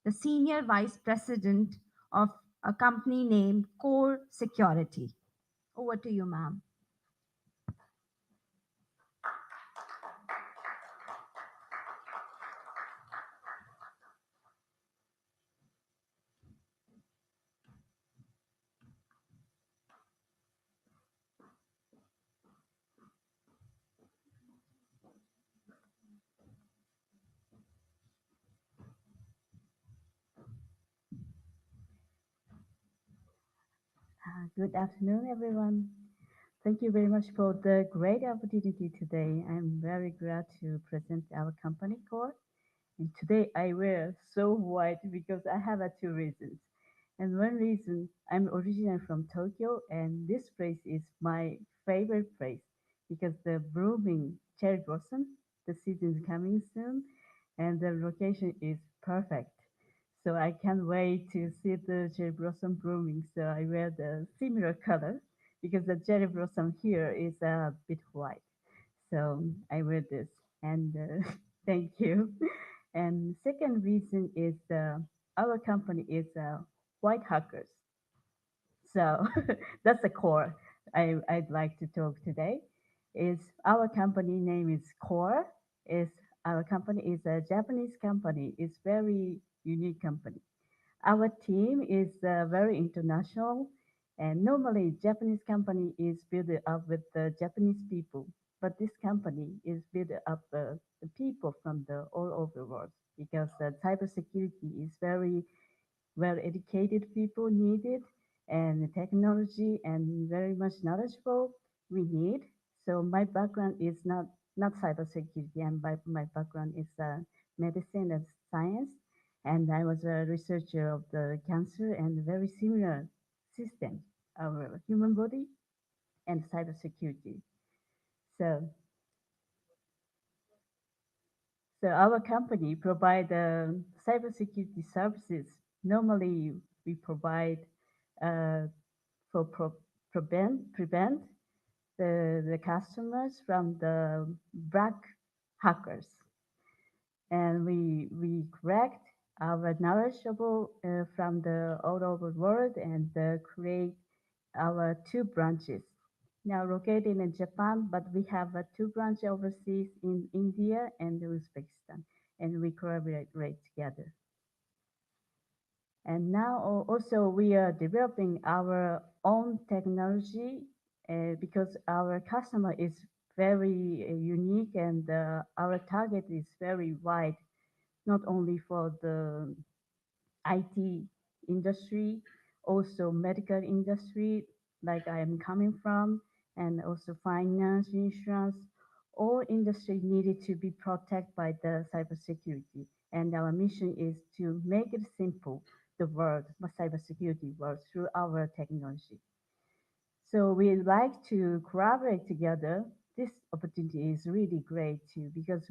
the Senior Vice President of a company named Core Security. Over to you, ma'am. Good afternoon, everyone. Thank you very much for the great opportunity today. I'm very glad to present our company core. And today I wear so white because I have two reasons. And one reason, I'm originally from Tokyo, and this place is my favorite place because the blooming cherry blossom, the season is coming soon, and the location is perfect. So I can't wait to see the cherry blossom blooming. So I wear the similar color because the cherry blossom here is a bit white. So I wear this, and thank you. And second reason is our company is white hackers. So that's the core I'd like to talk today. Is our company name is Core. Is our company is a Japanese company. It's very unique company. Our team is very international, and normally Japanese company is built up with the Japanese people, but this company is built up the people from the all over the world because cybersecurity is very well educated people needed and technology and very much knowledgeable we need. So my background is not cybersecurity, and my background is medicine and science, and I was a researcher of the cancer and very similar system of human body and cybersecurity. So so our company provide cybersecurity services. Normally, we provide uh, for prevent the customers from the black hackers, and we correct our knowledgeable from the all over world and create our two branches now located in Japan, but we have two branches overseas in India and Uzbekistan, and we collaborate together. And now also we are developing our own technology because our customer is very unique, and our target is very wide, not only for the IT industry, also medical industry, like I am coming from, and also finance, insurance. All industry needed to be protected by the cybersecurity. And our mission is to make it simple, the world, the cybersecurity world, through our technology. So we like to collaborate together. This opportunity is really great too because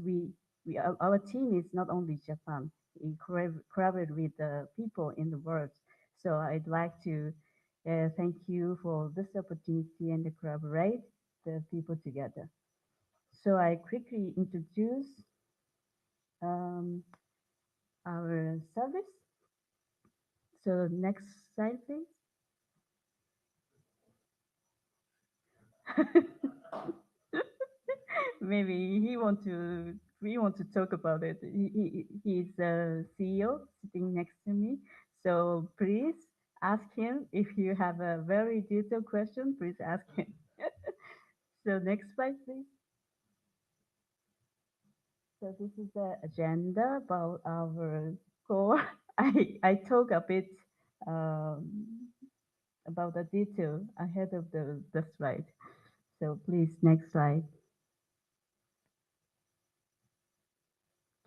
our team is not only Japan. We collaborate with the people in the world. So I'd like to thank you for this opportunity and to collaborate the people together. So I quickly introduce um, our service. So next slide, please. Maybe we want to talk about it. He's a CEO sitting next to me. So please ask him if you have a very detailed question. Please ask him. So next slide, please. So this is the agenda about our core. I talk a bit um, about the detail ahead of the slide. So please next slide.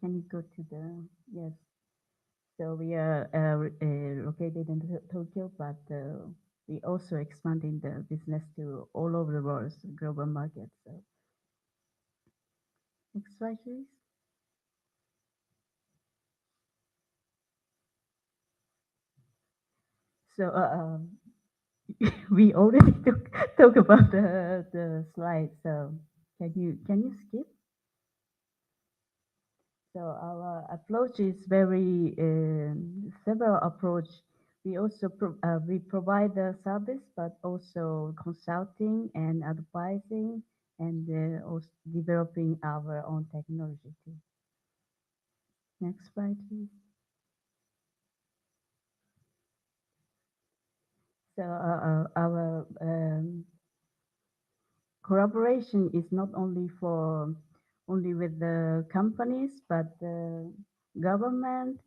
Can you go to the yes? So we are located in Tokyo, but we also expanding the business to all over the world, global market. So next slide, please. So we already talk about the slide. So can you skip? So our approach is very several approach. We also we provide the service, but also consulting and advising, and also developing our own technology too. Next slide, please. So our collaboration is not only with the companies, but the government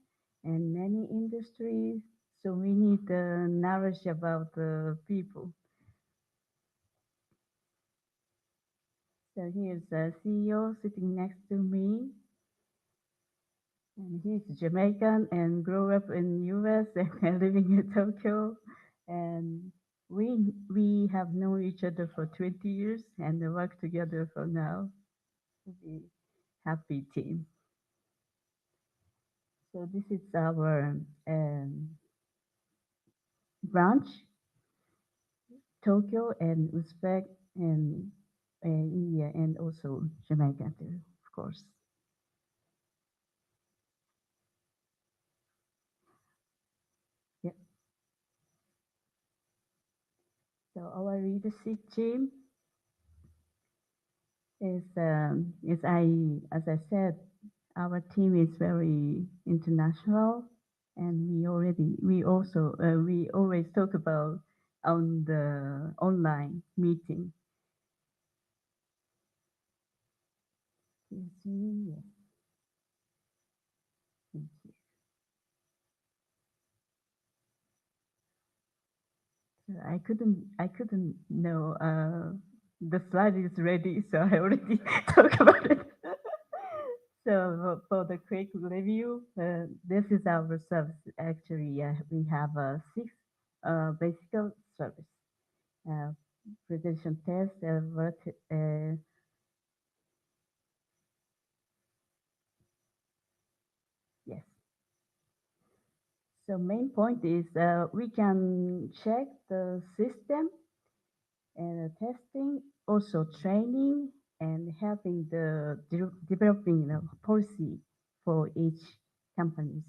and many industries. So we need knowledge about the people. So here's the CEO sitting next to me. And he's Jamaican and grew up in US and living in Tokyo. And we have known each other for 20 years and work together for now. We happy team. So this is our branch, Tokyo and Uzbek and India and also Jamaica too, of course. Yeah. So our leadership team as I said, our team is very international, and we always talk about on the online meeting. Yes, yes. Thank you. So I couldn't know the slide is ready, so I already talked about it. So for the quick review, this is our service. Actually, we have six basic service. Uh, Presentation test, yes. So main point is we can check the system and testing, also training and helping the developing the policy for each companies.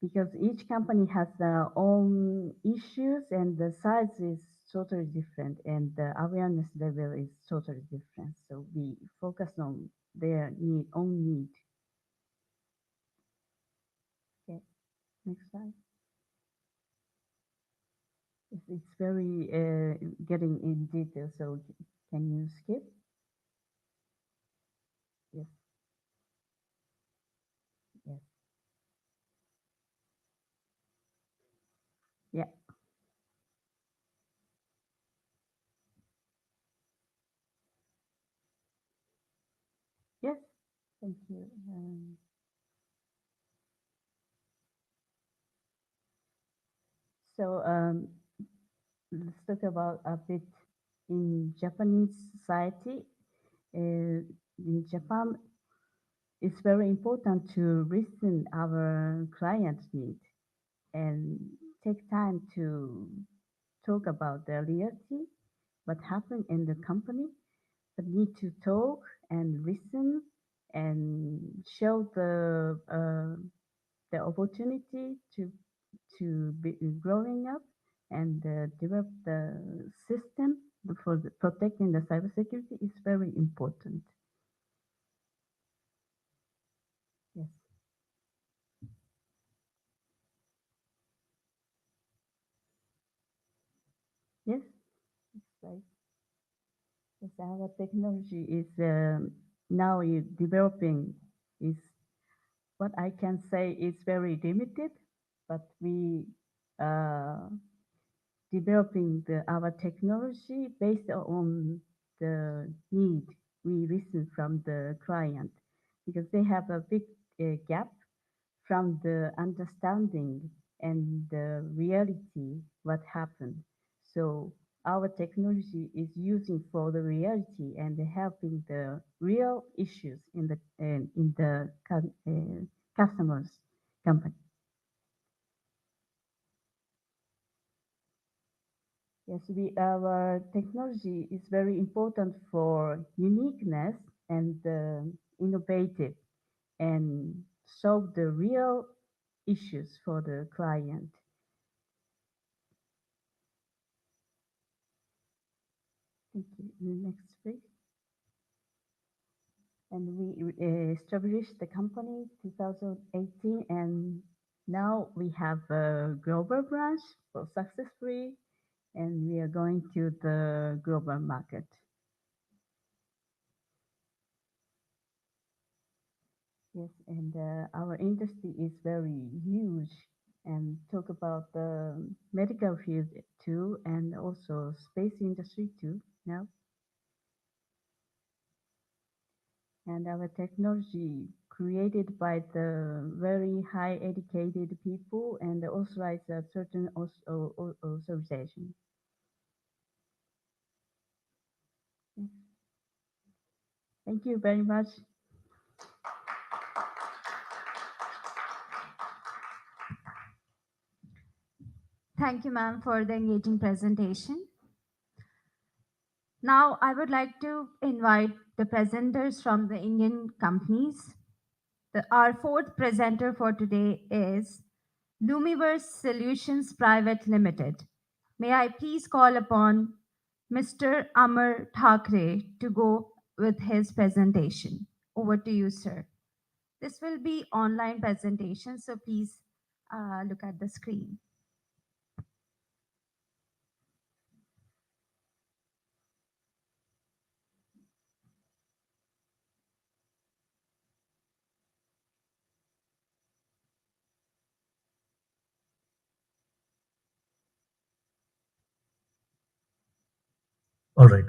Because each company has their own issues and the size is totally different and the awareness level is totally different. So we focus on their own need. Okay, next slide. It's very getting in detail, so can you skip? Yes, yes, yeah, yes, thank you. So let's talk about a bit in Japanese society. In Japan, it's very important to listen our client's need and take time to talk about the reality, what happened in the company, but need to talk and listen and show the opportunity to be growing up and develop the system for protecting the cybersecurity is very important. Yes. Yes. That's right. Yes, our technology is now developing. Is what I can say is very limited, but we uh, developing our technology based on the need we listen from the client because they have a big gap from the understanding and the reality what happened. So our technology is using for the reality and helping the real issues in the customers company. Yes, our technology is very important for uniqueness and innovative and solve the real issues for the client. Thank you. Next, please. And we established the company 2018, and now we have a global branch for successfully, and we are going to the global market. Yes, and our industry is very huge, and talk about the medical field too, and also space industry too now. And our technology created by the very high educated people and authorized a certain authorization. Yes. Thank you very much. Thank you, ma'am, for the engaging presentation. Now, I would like to invite the presenters from the Indian companies. Our fourth presenter for today is Lumiverse Solutions Private Limited. May I please call upon Mr. Amar Thakre to go with his presentation. Over to you, sir. This will be online presentation, so please look at the screen. All right.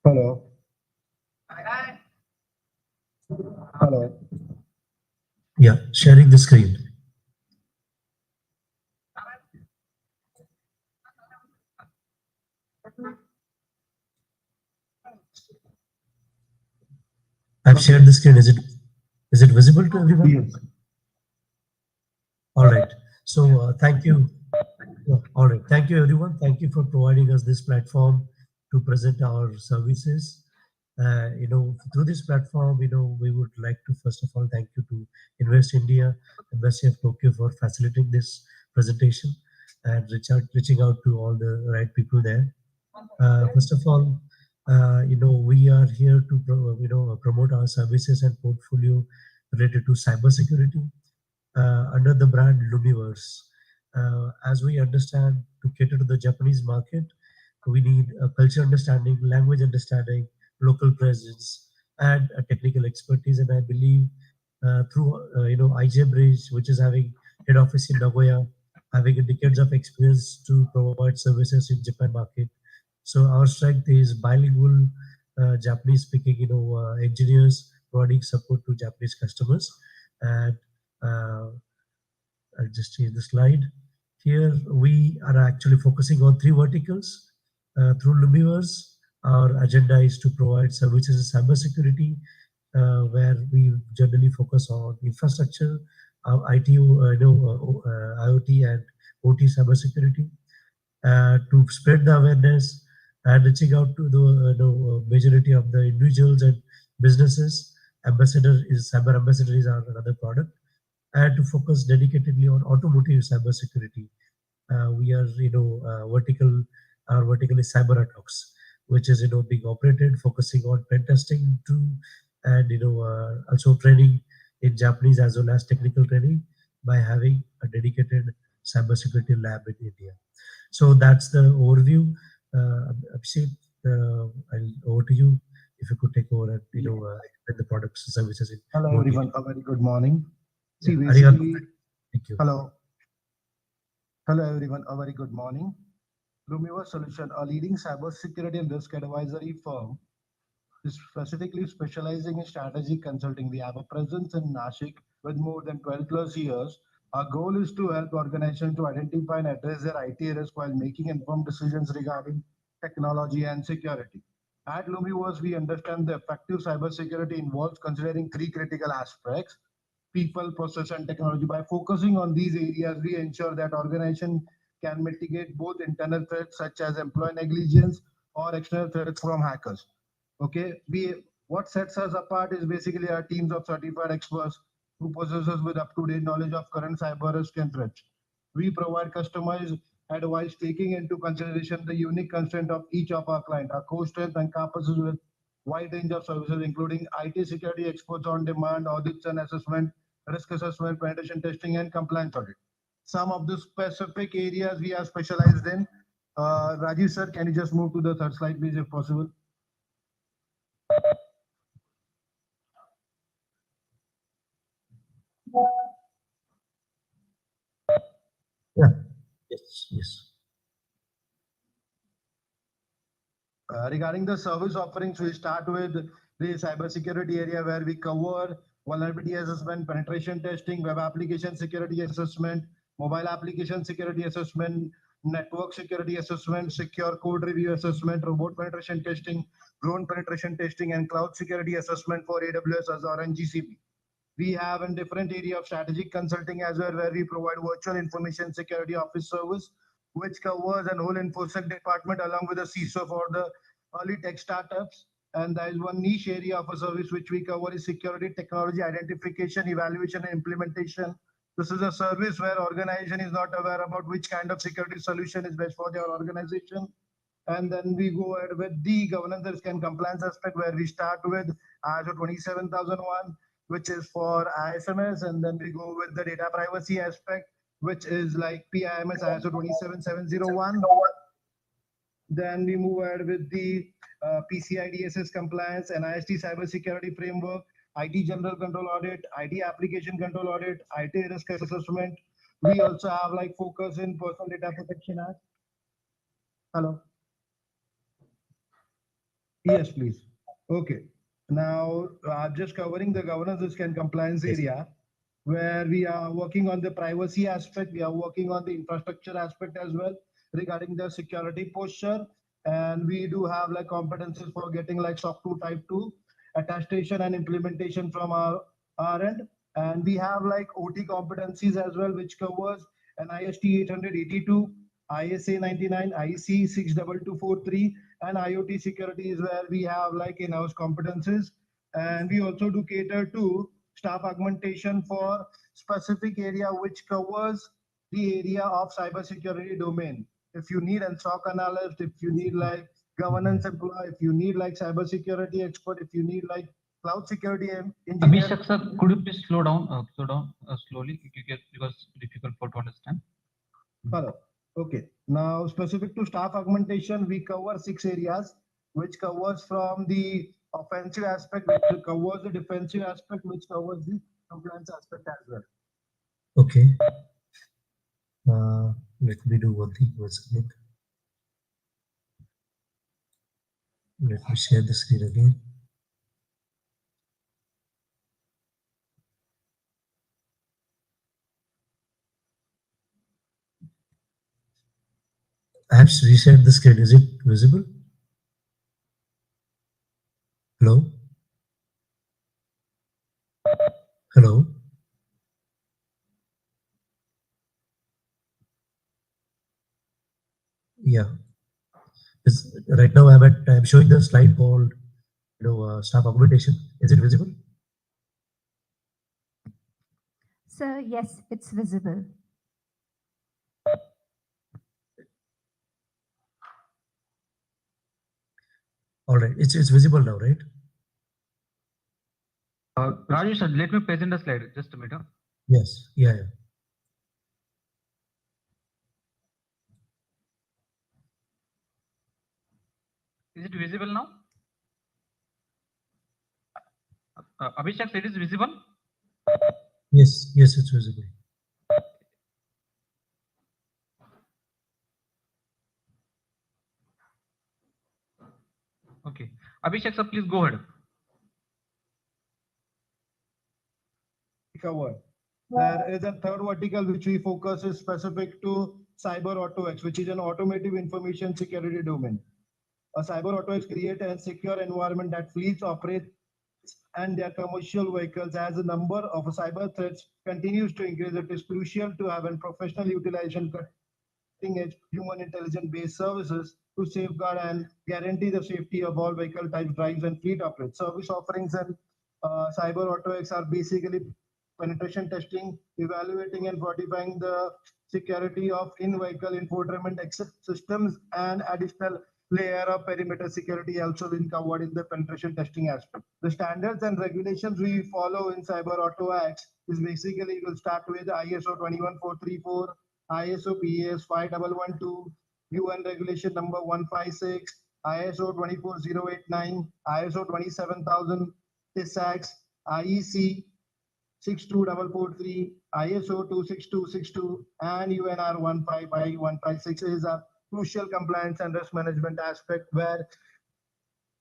Hello. Hello. Yeah, sharing the screen. I've shared the screen. Is it visible to everyone? Yes. All right. So thank you. All right. Thank you, everyone. Thank you for providing us this platform to present our services. Through this platform, we would like to first of all thank you to Invest India, Embassy of Tokyo for facilitating this presentation and reaching out to all the right people there. First of all, we are here to promote our services and portfolio related to cybersecurity under the brand Lumiverse. As we understand, to cater to the Japanese market, we need a culture understanding, language understanding, local presence, and a technical expertise. And I believe through IJ Bridge, which is having head office in Nagoya, having decades of experience to provide services in Japan market. So our strength is bilingual Japanese speaking, engineers providing support to Japanese customers. And I'll just change the slide. Here we are actually focusing on three verticals. Through Lumiverse, our agenda is to provide services in cybersecurity, where we generally focus on infrastructure, IT, IoT and OT cybersecurity, to spread the awareness and reaching out to the majority of the individuals and businesses. Cyber ambassador is our another product, and to focus dedicatedly on automotive cybersecurity. We are vertical is cyber attacks, which is being operated, focusing on pen testing too, and also training in Japanese as well as technical training by having a dedicated cybersecurity lab in India. So that's the overview. Abhishek, over to you. If you could take over and explain the products and services. Hello everyone, a very good morning. See, Yeah, basically, thank you. hello. Hello everyone, a very good morning. Lumiverse Solution, a leading cybersecurity and risk advisory firm, is specifically specializing in strategic consulting. We have a presence in Nashik with more than 12 plus years. Our goal is to help organizations to identify and address their IT risk while making informed decisions regarding technology and security. At Lumiverse, we understand the effective cybersecurity involves considering three critical aspects: people, process, and technology. By focusing on these areas, we ensure that organization can mitigate both internal threats such as employee negligence or external threats from hackers. Okay, what sets us apart is basically our teams of certified experts who possesses with up-to-date knowledge of current cyber risk and threats. We provide customized advice taking into consideration the unique constraint of each of our clients. Our core strength encompasses with wide range of services, including IT security experts on demand, audits and assessment, risk assessment, penetration testing, and compliance audit. Some of the specific areas we are specialized in. Rajiv sir, can you just move to the third slide, please, if possible? Yeah. Yes. Yes. Regarding the service offerings, we start with the cybersecurity area where we cover vulnerability assessment, penetration testing, web application security assessment, mobile application security assessment, network security assessment, secure code review assessment, robot penetration testing, drone penetration testing, and cloud security assessment for AWS, Azure, and GCP. We have a different area of strategic consulting as well, where we provide virtual information security office service, which covers an whole InfoSec department along with a CISO for the early tech startups. And there is one niche area of a service which we cover is security technology identification, evaluation, and implementation. This is a service where organization is not aware about which kind of security solution is best for their organization. And then we go ahead with the governance risk and compliance aspect, where we start with ISO 27001, which is for ISMS, and then we go with the data privacy aspect, which is like PIMS ISO 27701. Then we move ahead with the PCI DSS compliance, NIST cybersecurity framework, IT general control audit, IT application control audit, IT risk assessment. We also have like focus in personal data protection act. Hello. Yes, please. Okay. Now, just covering the governance risk and compliance Yes. area, where we are working on the privacy aspect, we are working on the infrastructure aspect as well regarding the security posture. And we do have like competencies for getting like SOC 2 Type 2 attestation and implementation from our end. And we have like OT competencies as well, which covers an IST 882, ISA 99, IC 62243, and IoT security is where we have like in-house competencies. And we also do cater to staff augmentation for specific area which covers the area of cybersecurity domain. If you need a SOC analyst, if you need like governance employee, if you need like cybersecurity expert, if you need like cloud security engineer. Abhishek sir, could you please slow down slowly because it's difficult to understand. Hello. Okay. Now, specific to staff augmentation, we cover 6 areas, which covers from the offensive aspect, which covers the defensive aspect, which covers the compliance aspect as well. Okay. Let me do one thing once again. Let me share the screen again. I have reshared the screen. Is it visible? Hello? Hello? Yeah. Right now I'm showing the slide called staff augmentation. Is it visible? Sir, yes, it's visible. All right, it's visible now, right? Rajesh sir, let me present the slide. Just a minute. Yes. Yeah. Is it visible now? Abhishek sir, it is visible? Yes, it's visible. Okay. Abhishek sir, please go ahead. Cover. There is a third vertical which we focus is specific to Cyber AutoX, which is an automotive information security domain. A Cyber AutoX creates a secure environment that fleets operate and their commercial vehicles. As the number of cyber threats continues to increase, it is crucial to have a professional utilization cutting-edge human intelligence-based services to safeguard and guarantee the safety of all vehicle types, drives, and fleet operates. Service offerings and Cyber AutoX are basically penetration testing, evaluating and fortifying the security of in-vehicle infotainment systems, and additional layer of perimeter security also been covered in the penetration testing aspect. The standards and regulations we follow in Cyber Auto Acts is basically we'll start with ISO 21434, ISO PAS 5112, UN regulation number 156, ISO 24089, ISO 27000, TISAX, IEC 62443, ISO 26262, and UNR 155 is a crucial compliance and risk management aspect where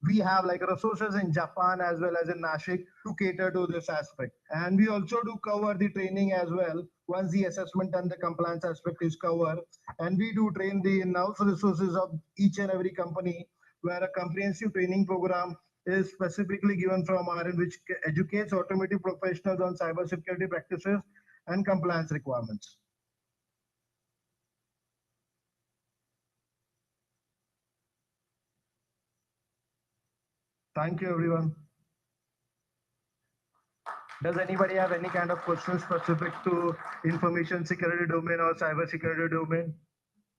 we have like resources in Japan as well as in Nashik to cater to this aspect. And we also do cover the training as well once the assessment and the compliance aspect is covered. And we do train the in-house resources of each and every company where a comprehensive training program is specifically given from RN, which educates automotive professionals on cybersecurity practices and compliance requirements. Thank you, everyone. Does anybody have any kind of questions specific to information security domain or cybersecurity domain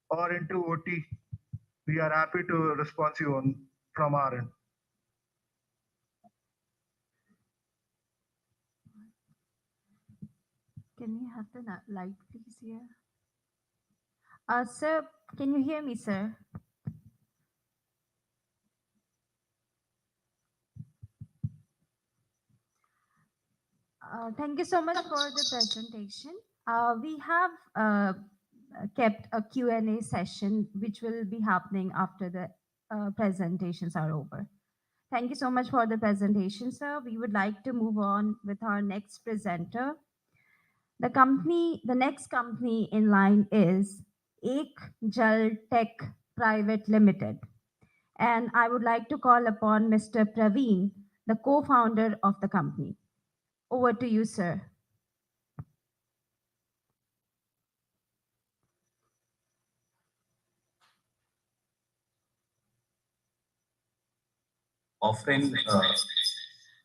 or into OT? We are happy to respond to you on from our end. Can we have the light, please, here? Sir, can you hear me, sir? Thank you so much for the presentation. We have kept a Q&A session, which will be happening after the presentations are over. Thank you so much for the presentation, sir. We would like to move on with our next presenter. The next company in line is Ek Jal Tech Private Limited. And I would like to call upon Mr. Praveen, the co-founder of the company. Over to you, sir. Offering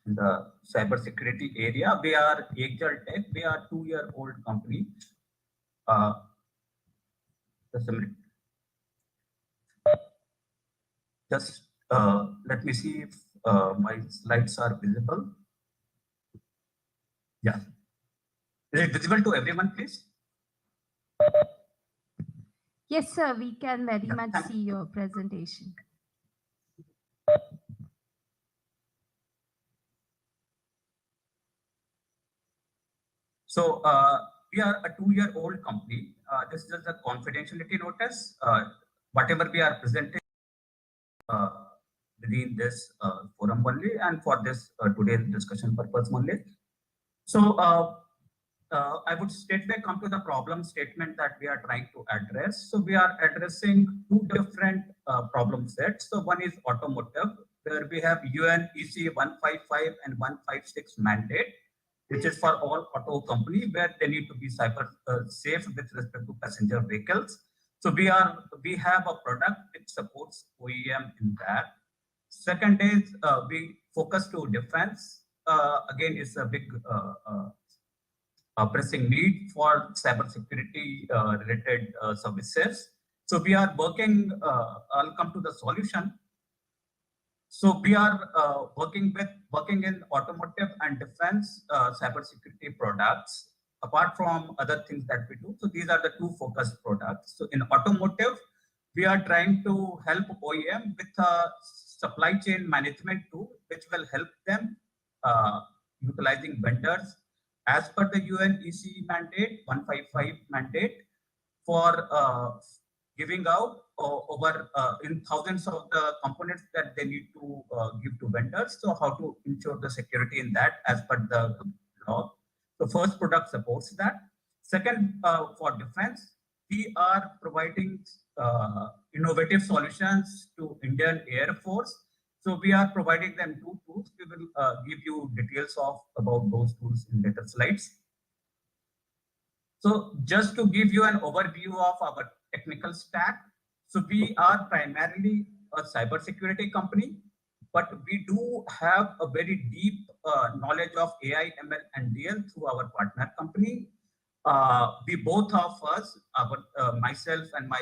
in the cybersecurity area, we are Ek Jal Tech. We are a 2-year-old company. Just let me see if my slides are visible. Yeah. Is it visible to everyone, please? Yes, sir. We can very much see your presentation. So we are a 2-year-old company. This is a confidentiality notice. Whatever we are presenting within this forum only and for this today's discussion purpose only. So I would straightway come to the problem statement that we are trying to address. So we are addressing 2 different problem sets. So one is automotive, where we have UN EC 155 and 156 mandate, which is for all auto company where they need to be cyber safe with respect to passenger vehicles. So we have a product which supports OEM in that. Second is we focus to defense. Again, it's a big pressing need for cybersecurity related services. So we are working, I'll come to the solution. So we are working in automotive and defense cybersecurity products, apart from other things that we do. So these are the 2 focused products. So in automotive, we are trying to help OEM with a supply chain management tool, which will help them utilizing vendors as per the UN EC mandate, 155 mandate, for giving out over in thousands of the components that they need to give to vendors. So how to ensure the security in that as per the law. The first product supports that. Second, for defense, we are providing innovative solutions to Indian Air Force. So we are providing them 2 tools. We will give you details about those tools in later slides. So just to give you an overview of our technical stack. So we are primarily a cybersecurity company, but we do have a very deep knowledge of AI, ML, and DL through our partner company. We both of us, myself and my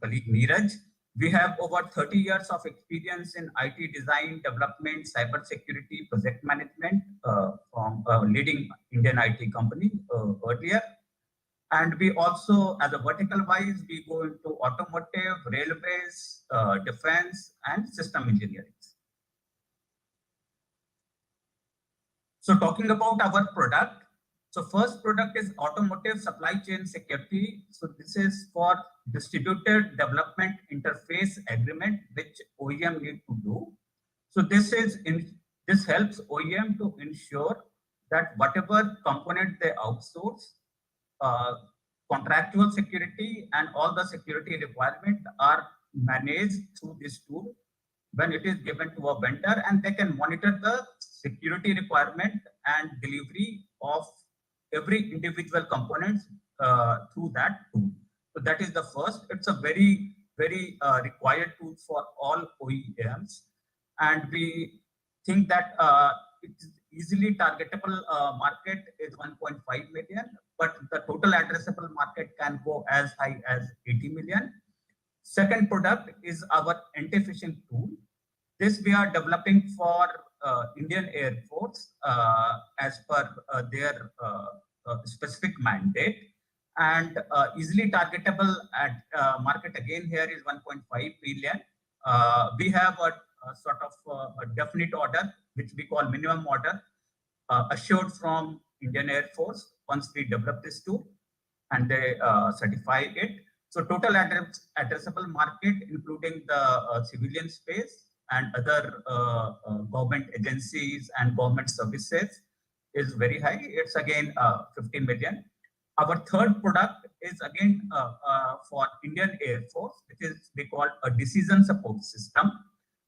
colleague Neeraj, We have over 30 years of experience in IT design, development, cybersecurity, project management from a leading Indian IT company earlier. And we also, as a vertical wise, we go into automotive, railways, defense, and system engineering. So talking about our product, so first product is automotive supply chain security. So this is for distributed development interface agreement, which OEM need to do. So this helps OEM to ensure that whatever component they outsource, contractual security and all the security requirements are managed through this tool when it is given to a vendor, and they can monitor the security requirement and delivery of every individual component through that tool. So that is the first. It's a very, very required tool for all OEMs. And we think that it is easily targetable market is 1.5 million, but the total addressable market can go as high as 80 million. Second product is our anti-phishing tool. This we are developing for Indian Air Force as per their specific mandate, and easily targetable at market again here is 1.5 billion. We have a sort of a definite order, which we call minimum order, assured from Indian Air Force once we develop this tool and they certify it. So total addressable market, including the civilian space and other government agencies and government services, is very high. It's again 50 million. Our third product is again for Indian Air Force, which is we call a decision support system.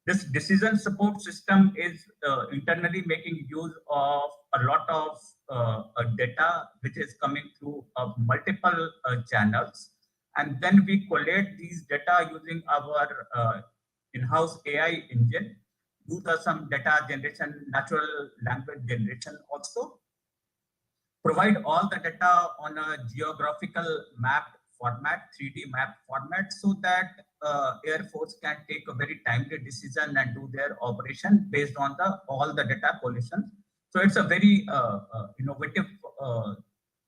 This decision support system is internally making use of a lot of data which is coming through multiple channels. And then we collate these data using our in-house AI engine, do some data generation, natural language generation also, provide all the data on a geographical map format, 3D map format, so that Air Force can take a very timely decision and do their operation based on all the data collection. So it's a very innovative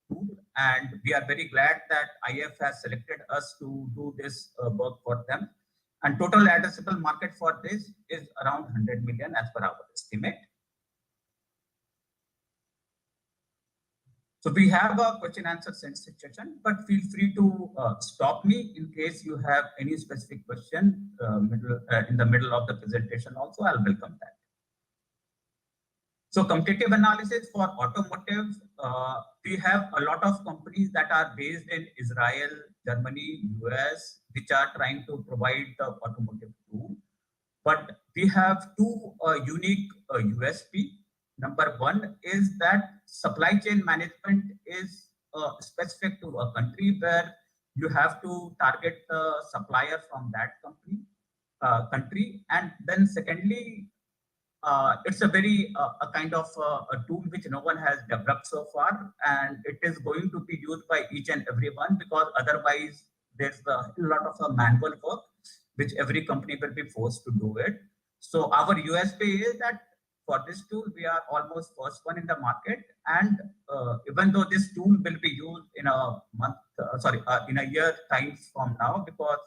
tool, and we are very glad that IF has selected us to do this work for them. And total addressable market for this is around 100 million as per our estimate. So we have a question answer session, but feel free to stop me in case you have any specific question in the middle of the presentation also. I'll welcome that. So competitive analysis for automotive, we have a lot of companies that are based in Israel, Germany, US, which are trying to provide the automotive tool. But we have two unique USP. Number one is that supply chain management is specific to a country where you have to target the supplier from that country. And then secondly, it's a very a kind of a tool which no one has developed so far, and it is going to be used by each and everyone, because otherwise there's a lot of manual work which every company will be forced to do it. So our USP is that for this tool, we are almost first one in the market. And even though this tool will be used in a month, in a year time from now, because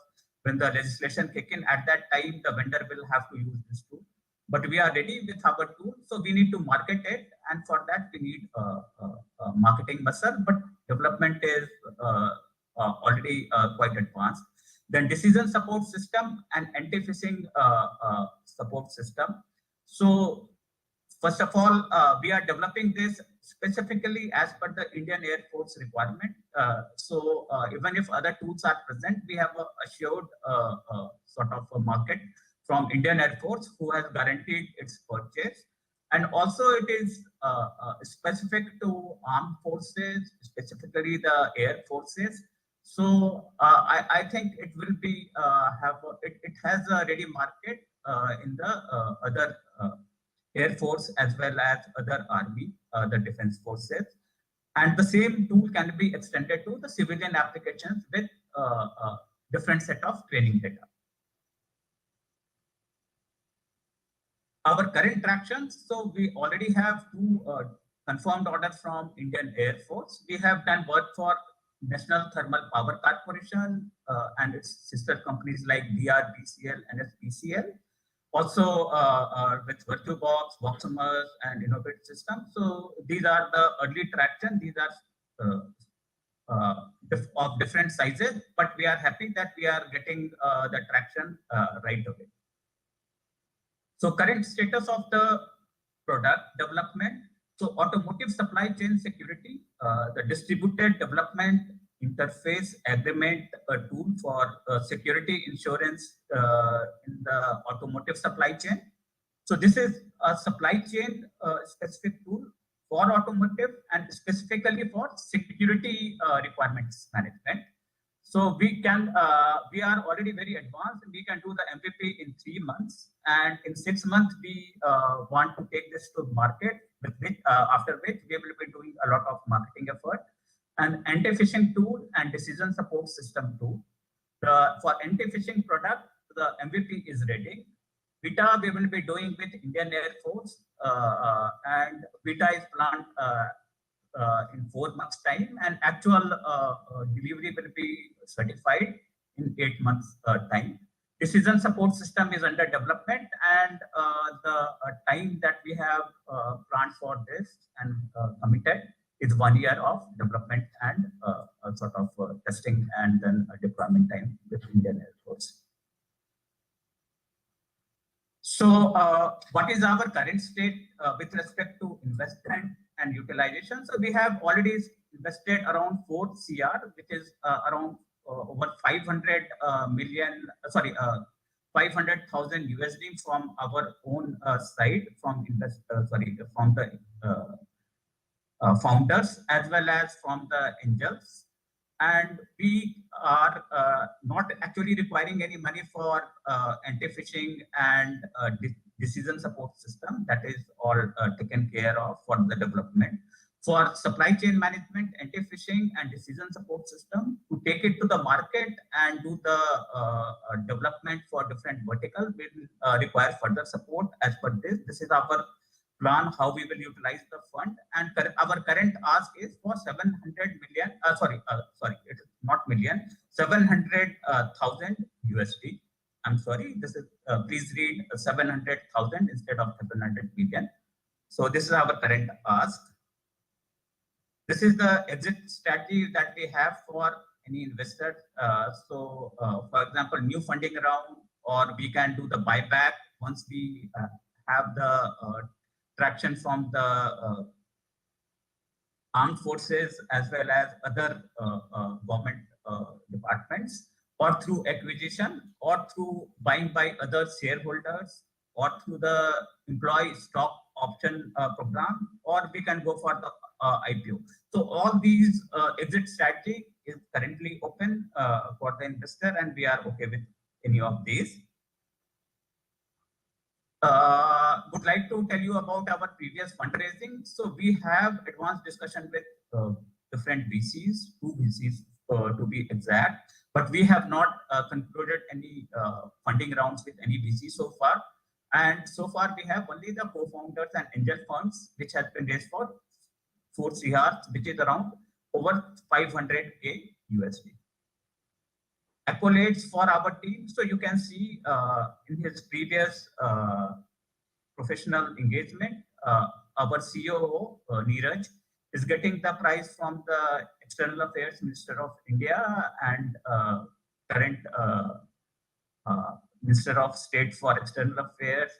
when the legislation kick in, at that time, the vendor will have to use this tool. But we are ready with our tool, so we need to market it. And for that, we need a marketing muscle, but development is already quite advanced. Then decision support system and anti-phishing support system. So first of all, we are developing this specifically as per the Indian Air Force requirement. So even if other tools are present, we have assured sort of a market from Indian Air Force, who has guaranteed its purchase. And also it is specific to armed forces, specifically the air forces. So I think it will be it has a ready market in the other Air Force as well as other army, the defense forces. And the same tool can be extended to the civilian applications with different set of training data. Our current traction, so we already have two confirmed orders from Indian Air Force. We have done work for National Thermal Power Corporation and its sister companies like DRBCL and SPCL. Also with VirtuBox, Voxamus, and Innovate Systems. So these are the early traction. These are of different sizes, but we are happy that we are getting the traction right away. So current status of the product development. So automotive supply chain security, the distributed development interface agreement tool for security insurance in the automotive supply chain. So this is a supply chain specific tool for automotive and specifically for security requirements management. So we are already very advanced. We can do the MVP in 3 months, and in 6 months we want to take this to market. With which, after which we will be doing a lot of marketing effort. And anti-phishing tool and decision support system tool. For anti-phishing product, the MVP is ready. Beta we will be doing with Indian Air Force, and beta is planned in 4 months' time, and actual delivery will be certified in 8 months' time. Decision support system is under development, and the time that we have planned for this and committed is 1 year of development and sort of testing and then deployment time with Indian Air Force. So what is our current state with respect to investment and utilization? So we have already invested around 4 CR, which is around over 500,000 USD from our own side, from from the founders as well as from the angels. And we are not actually requiring any money for anti-phishing and decision support system. That is all taken care of for the development. For supply chain management, anti-phishing and decision support system, to take it to the market and do the development for different verticals will require further support. As per this is our plan how we will utilize the fund, and our current ask is for 700 million. It is not million, 700,000 USD. I'm sorry, this is please read 700,000 instead of 700 million. So this is our current ask. This is the exit strategy that we have for any investor. For example, new funding round, or we can do the buyback once we have the traction from the armed forces as well as other government departments, or through acquisition, or through buying by other shareholders, or through the employee stock option program, or we can go for the IPO. So all these exit strategy is currently open for the investor, and we are okay with any of these. Would like to tell you about our previous fundraising. So we have advanced discussion with different VCs, 2 VCs to be exact, but we have not concluded any funding rounds with any VC so far. And so far we have only the co-founders and angel funds, which has been raised for 4 CRs, which is around over 500K USD. Accolades for our team. So you can see in his previous professional engagement, our COO, Neeraj, is getting the prize from the External Affairs Minister of India and current Minister of State for External Affairs.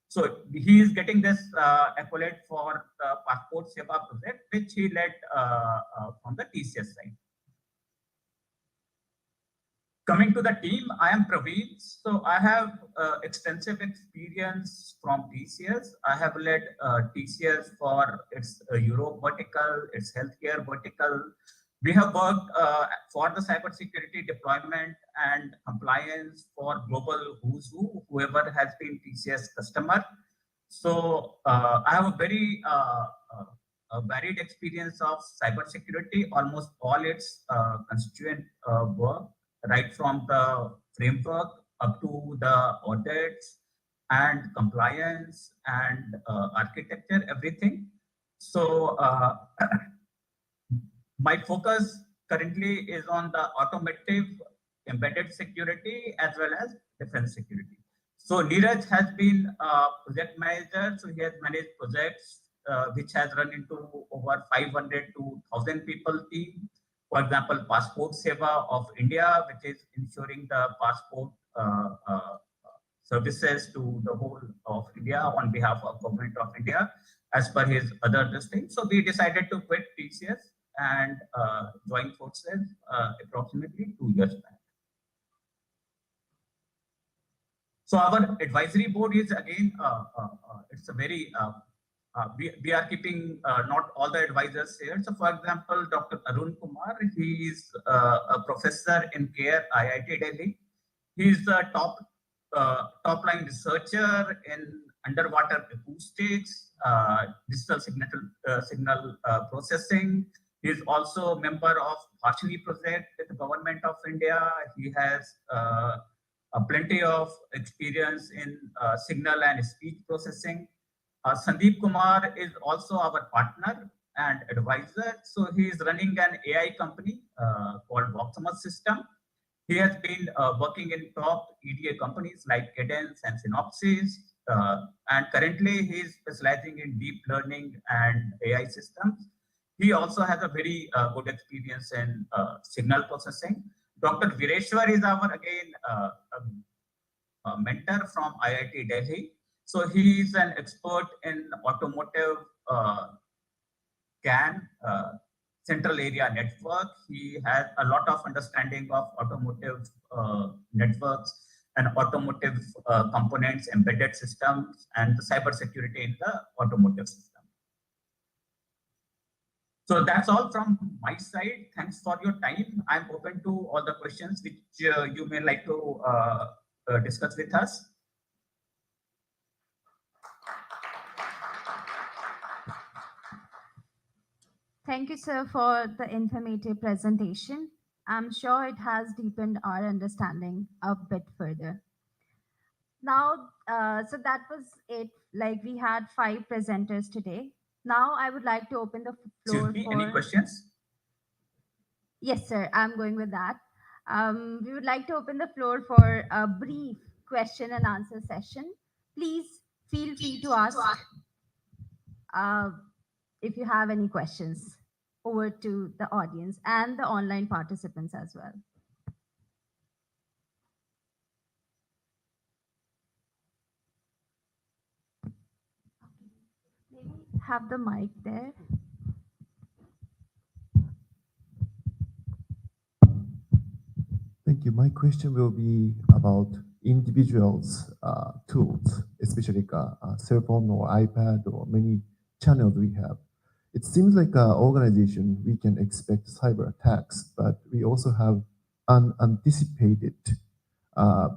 So he is getting this accolade for the Passport Seva project, which he led from the TCS side. Coming to the team, I am Praveen. So I have extensive experience from TCS. I have led TCS for its Europe vertical, its healthcare vertical. We have worked for the cybersecurity deployment and compliance for global who's who, whoever has been TCS customer. So I have a very varied experience of cybersecurity, almost all its constituent work, right from the framework up to the audits, and compliance and architecture, everything. So my focus currently is on the automotive embedded security as well as defense security. So Neeraj has been a project manager, so he has managed projects which has run into over 500 to 1,000 people team. For example, Passport Seva of India, which is ensuring the passport services to the whole of India on behalf of Government of India, as per his other things. So we decided to quit TCS and join forces approximately 2 years back. So our advisory board is again, it's a very, we are keeping not all the advisors here. So for example, Dr. Arun Kumar, he is a professor in CARE IIT Delhi. He is the top line researcher in underwater acoustics, digital signal processing. He is also a member of Bhashini project with the Government of India. He has plenty of experience in signal and speech processing. Sandeep Kumar is also our partner and advisor. So he is running an AI company called Voxamus System. He has been working in top EDA companies like Cadence and Synopsys. And currently he is specializing in deep learning and AI systems. He also has a very good experience in signal processing. Dr. Vireshwar is our, again, mentor from IIT Delhi. So he is an expert in automotive CAN, Central Area Network. He has a lot of understanding of automotive networks and automotive components, embedded systems, and the cyber security in the automotive system. So that's all from my side. Thanks for your time. I'm open to all the questions which you may like to discuss with us. Thank you, sir, for the informative presentation. I'm sure it has deepened our understanding a bit further. Now, so that was it. Like we had 5 presenters today. Now I would like to open the floor for any questions? Yes, sir. I'm going with that. We would like to open the floor for a brief question and answer session. Please feel free to ask if you have any questions over to the audience and the online participants as well. Maybe have the mic there. Thank you. My question will be about individuals' tools, especially a cell phone or iPad or many channels we have. It seems like an organization, we can expect cyber attacks, but we also have unanticipated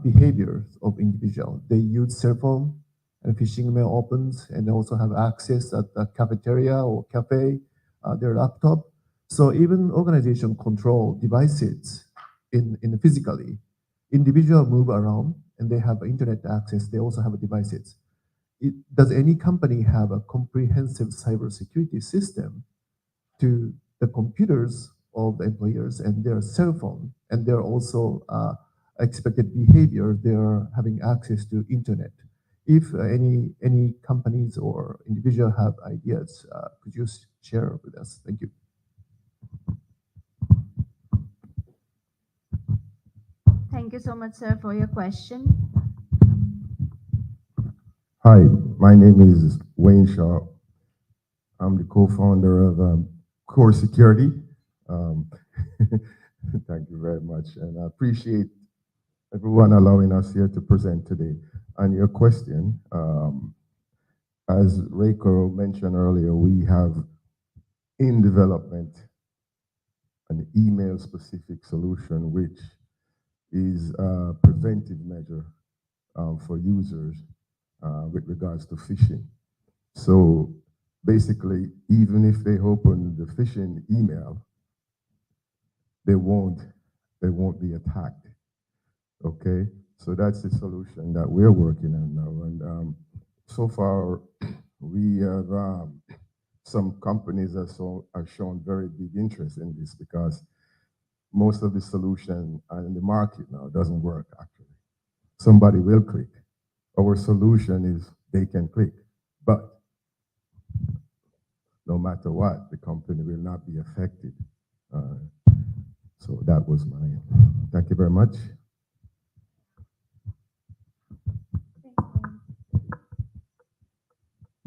behaviors of individuals. They use cell phone and phishing mail opens and also have access at the cafeteria or cafe, their laptop. So even organization control devices in physically, individual move around and they have internet access. They also have devices. Does any company have a comprehensive cybersecurity system to the computers of the employers and their cell phone and their also expected behavior? They're having access to internet. If any companies or individual have ideas, could you share with us? Thank you. Thank you so much, sir, for your question. Hi, my name is Wayne Shaw. I'm the co-founder of Core Security. Thank you very much. And I appreciate everyone allowing us here to present today. On your question, as Reiko mentioned earlier, we have in development an email-specific solution, which is a preventive measure for users with regards to phishing. So basically, even if they open the phishing email, they won't be attacked. Okay, So that's the solution that we're working on now. And so far, we have some companies that have shown very big interest in this because most of the solution in the market now doesn't work actually. Somebody will click. Our solution is they can click, but no matter what, the company will not be affected. So that was mine. Thank you very much.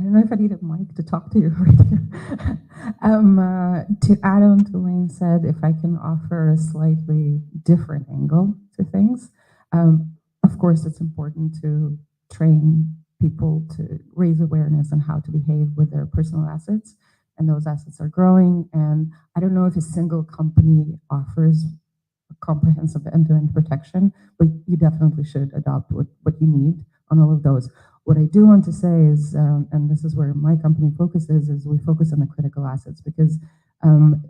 I don't know if I need a mic to talk to you right here. To add on to Wayne said, if I can offer a slightly different angle to things, of course, it's important to train people to raise awareness on how to behave with their personal assets, and those assets are growing. And I don't know if a single company offers a comprehensive end-to-end protection, but you definitely should adopt what you need on all of those. What I do want to say is, and this is where my company focuses, is we focus on the critical assets because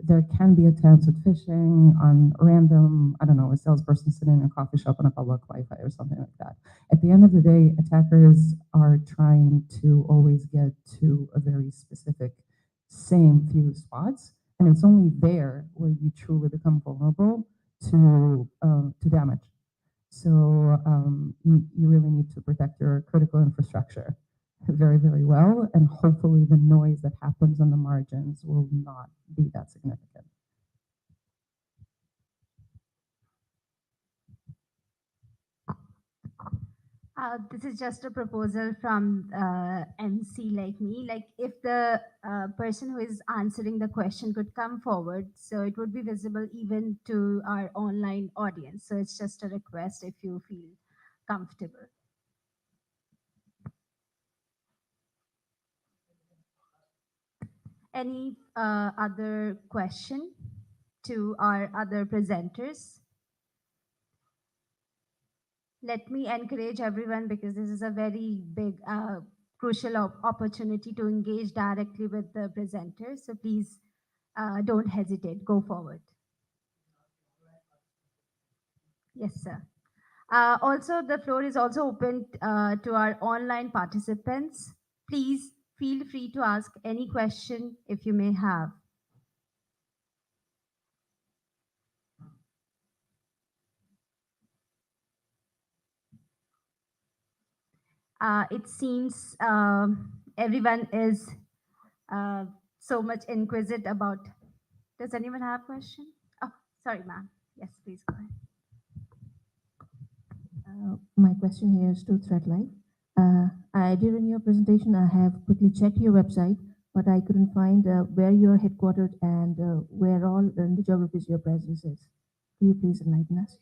there can be attempts at phishing on random, I don't know, a salesperson sitting in a coffee shop on a public Wi-Fi or something like that. At the end of the day, attackers are trying to always get to a very specific same few spots, and it's only there where you truly become vulnerable to damage. So you really need to protect your critical infrastructure very, very well, and hopefully the noise that happens on the margins will not be that significant. This is just a proposal from MC like me. Like if the person who is answering the question could come forward, so it would be visible even to our online audience. So it's just a request if you feel comfortable. Any other question to our other presenters? Let me encourage everyone, because this is a very big, crucial opportunity to engage directly with the presenters. So please don't hesitate, go forward. Yes, sir. Also, the floor is also open to our online participants. Please feel free to ask any question if you may have. It seems everyone is so much inquisitive about. Does anyone have a question? Oh, sorry, ma'am. Yes, please go ahead. My question here is to Threadlight. During your presentation, I have quickly checked your website, but I couldn't find where you're headquartered and where all in the geographies your presence is. Can you please enlighten us?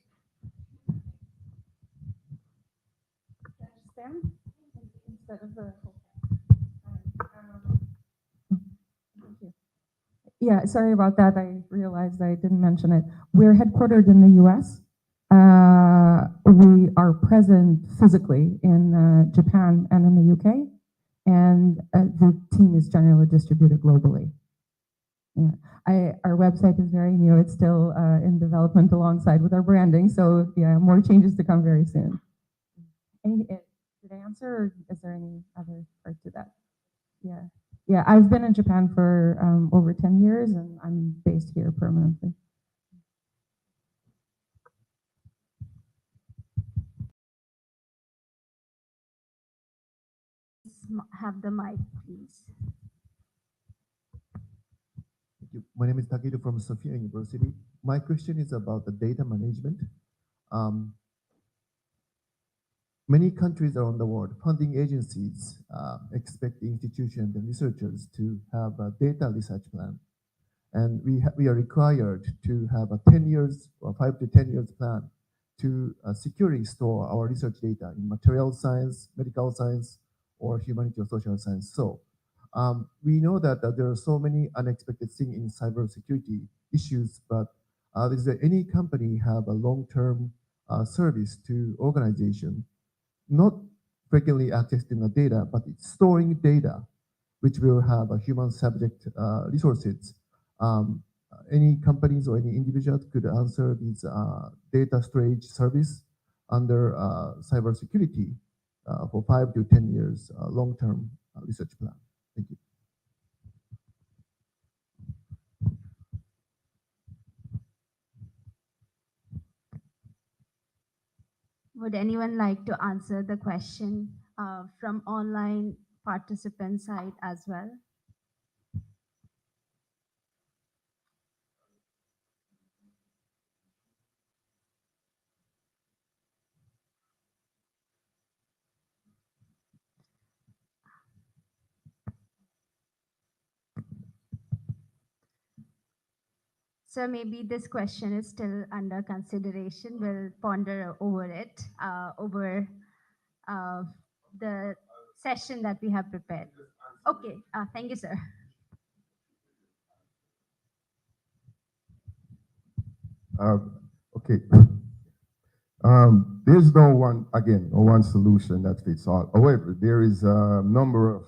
Yeah, sorry about that. I realized I didn't mention it. We're headquartered in the US. We are present physically in Japan and in the UK, and the team is generally distributed globally. Yeah. Our website is very new. It's still in development alongside with our branding. So yeah, more changes to come very soon. Did I answer, or is there any other part to that? Yeah. Yeah, I've been in Japan for over 10 years, and I'm based here permanently. Have the mic, please. Thank you. My name is Takeru from Sophia University. My question is about the data management. Many countries around the world, funding agencies expect institutions and researchers to have a data research plan. And we are required to have a 10 years or 5 to 10 years plan to securely store our research data in material science, medical science, or humanity or social science. So we know that there are so many unexpected things in cybersecurity issues, but is there any company have a long-term service to organization, not frequently accessing the data, but it's storing data, which will have a human subject resources. Any companies or any individuals could answer these data storage service under cybersecurity for 5 to 10 years long-term research plan? Thank you. Would anyone like to answer the question from online participant side as well? So maybe this question is still under consideration. We'll ponder over it over the session that we have prepared. Okay, thank you, sir. Okay. There's no one solution that fits all. However, there is a number of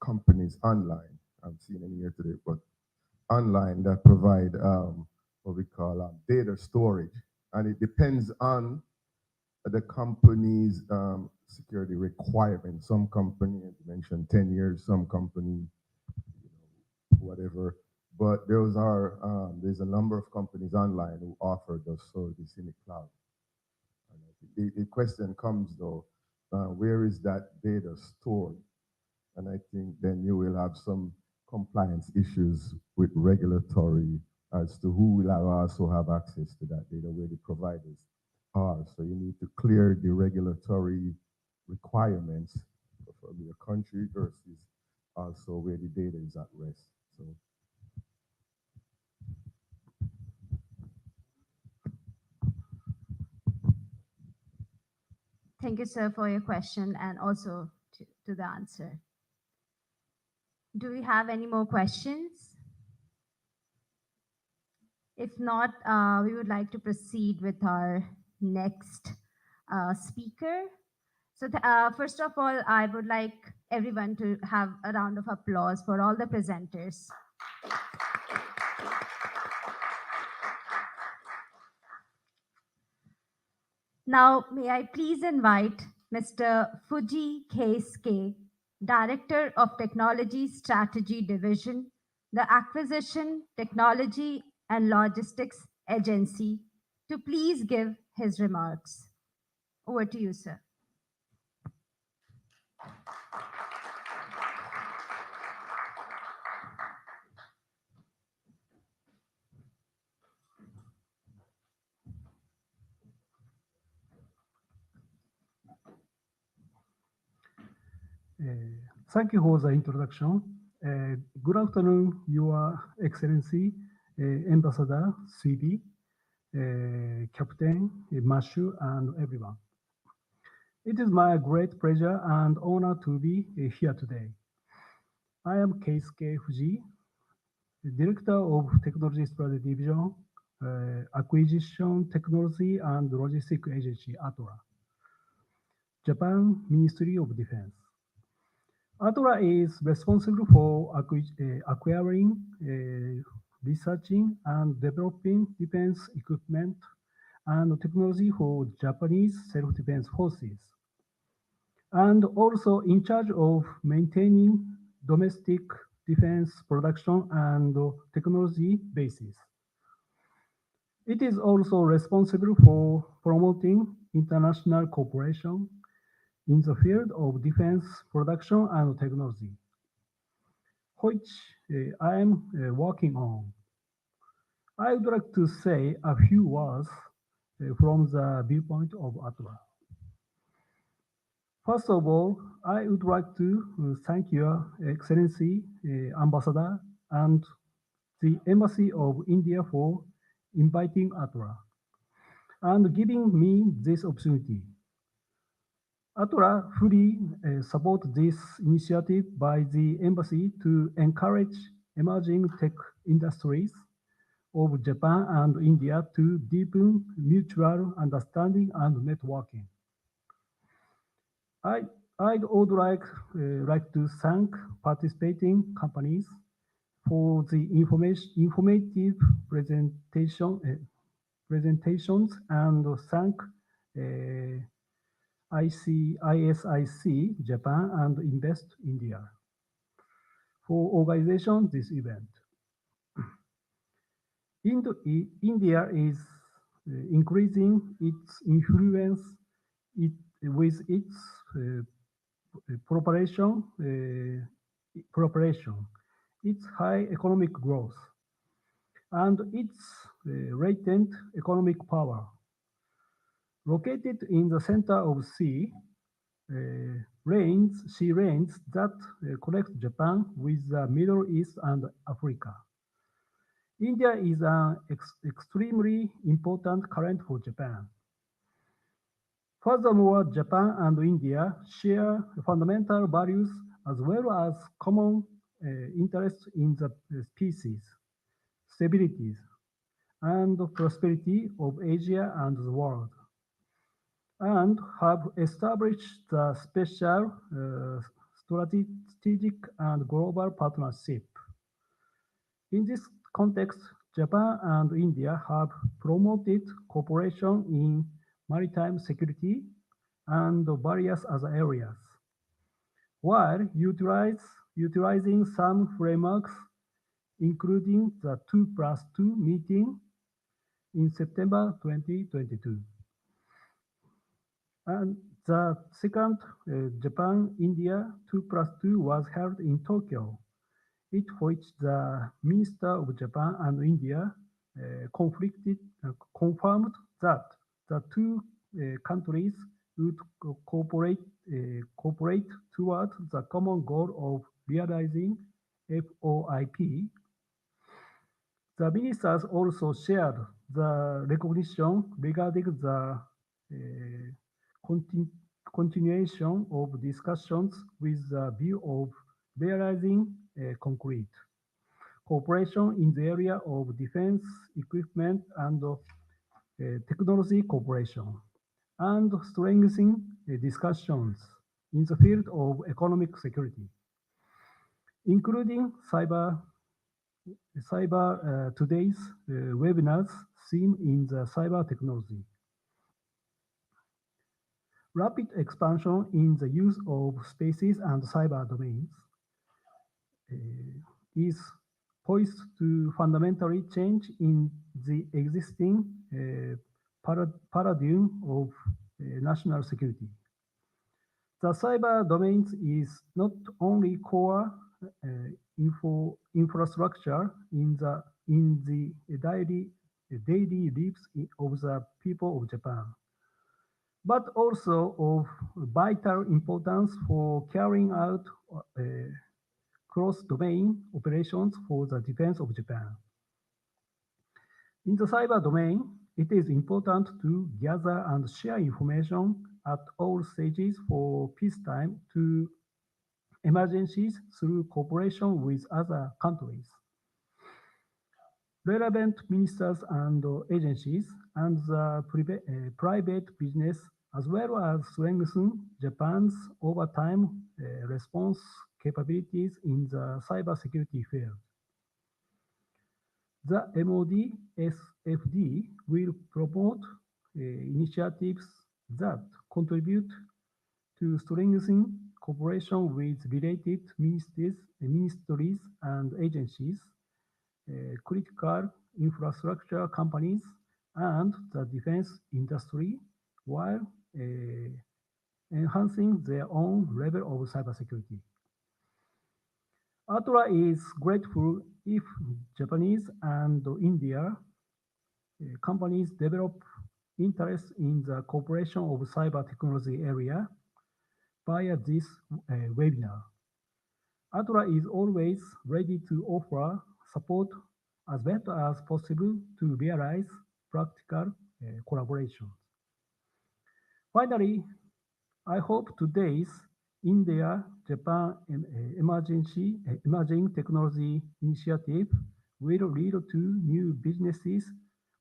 companies online. I've seen any here today, but online that provide what we call data storage, and it depends on the company's security requirements. Some company, as you mentioned, 10 years. Some company, whatever. But there's a number of companies online who offer those services in the cloud. And the question comes though, where is that data stored? And I think then you will have some compliance issues with regulatory as to who will also have access to that data, where the providers are. So you need to clear the regulatory requirements from your country versus also where the data is at rest. So. Thank you, sir, for your question and also to the answer. Do we have any more questions? If not, we would like to proceed with our next speaker. So first of all, I would like everyone to have a round of applause for all the presenters. Now, may I please invite Mr. Fuji Keisuke, Director of Technology Strategy Division, the Acquisition, Technology and Logistics Agency, to please give his remarks. Over to you, sir. Thank you for the introduction. Good afternoon, Your Excellency, Ambassador Sweetie, Captain Mashu, and everyone. It is my great pleasure and honor to be here today. I am Keisuke Fuji, Director of Technology Strategy Division, Acquisition, Technology and Logistics Agency, ATORA, Japan Ministry of Defense. ATORA is responsible for acquiring, researching, and developing defense equipment and technology for Japanese self-defense forces, and also in charge of maintaining domestic defense production and technology bases. It is also responsible for promoting international cooperation in the field of defense production and technology, which I am working on. I would like to say a few words from the viewpoint of ATORA. First of all, I would like to thank Your Excellency, Ambassador, and the Embassy of India for inviting ATORA and giving me this opportunity. ATORA fully supports this initiative by the Embassy to encourage emerging tech industries of Japan and India to deepen mutual understanding and networking. I would like to thank participating companies for the informative presentation presentations and thank ISIC Japan and Invest India for organizing this event. India is increasing its influence with its preparation, its high economic growth, and its latent economic power. Located in the center of sea lanes that connect Japan with the Middle East and Africa. India is an extremely important current for Japan. Furthermore, Japan and India share fundamental values as well as common interests in the species, stability, and prosperity of Asia and the world, and have established the special strategic and global partnership. In this context, Japan and India have promoted cooperation in maritime security and various other areas, while utilizing some frameworks, including the 2+2 meeting in September 2022. And the second Japan-India 2+2 was held in Tokyo, in which the Minister of Japan and India confirmed that the two countries would cooperate towards the common goal of realizing FOIP. The ministers also shared the recognition regarding the continuation of discussions with the view of realizing concrete cooperation in the area of defense equipment and technology cooperation, and strengthening discussions in the field of economic security, including today's webinar's theme in the cyber technology. Rapid expansion in the use of spaces and cyber domains is poised to fundamentally change in the existing paradigm of national security. The cyber domains is not only core infrastructure in the daily lives of the people of Japan, but also of vital importance for carrying out cross-domain operations for the defense of Japan. In the cyber domain, it is important to gather and share information at all stages for peacetime to emergencies through cooperation with other countries. Relevant ministers and agencies and the private business, as well as strengthen Japan's overtime response capabilities in the cybersecurity field. The MOD SFD will promote initiatives that contribute to strengthening cooperation with related ministries and agencies, critical infrastructure companies, and the defense industry, while enhancing their own level of cybersecurity. ATRA is grateful if Japanese and India companies develop interest in the cooperation of cyber technology area via this webinar. ATRA is always ready to offer support as better as possible to realize practical collaboration. Finally, I hope today's India-Japan Emerging Technology Initiative will lead to new businesses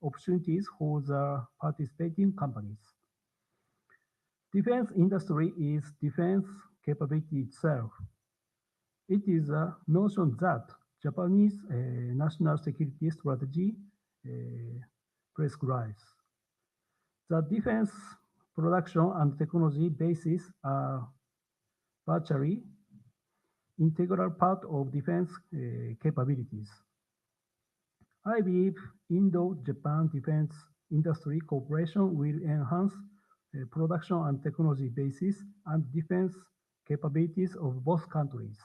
opportunities for the participating companies. Defense industry is defense capability itself. It is a notion that Japanese national security strategy prescribes. The defense production and technology bases are virtually integral part of defense capabilities. I believe Indo-Japan Defense Industry Cooperation will enhance production and technology bases and defense capabilities of both countries,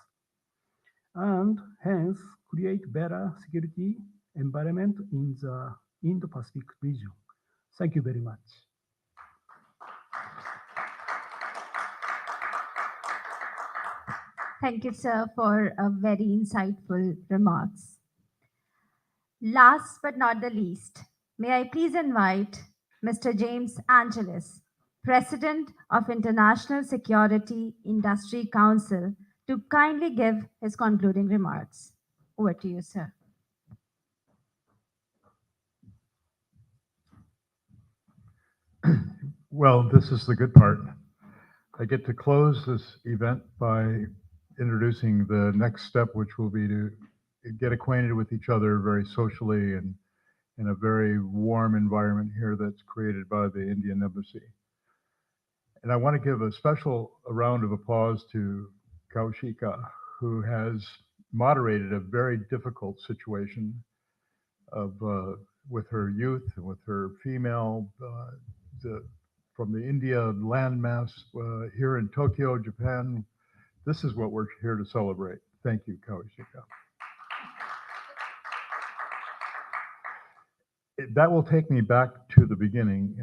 and hence create better security environment in the Indo-Pacific region. Thank you very much. Thank you, sir, for a very insightful remarks. Last but not the least, may I please invite Mr. James Angelis, President of International Security Industry Council, to kindly give his concluding remarks. Over to you, sir. Well, this is the good part. I get to close this event by introducing the next step, which will be to get acquainted with each other very socially and in a very warm environment here that's created by the Indian Embassy. And I want to give a special round of applause to Kaushika, who has moderated a very difficult situation of with her youth and with her female from the India landmass here in Tokyo, Japan. This is what we're here to celebrate. Thank you, Kaushika. That will take me back to the beginning.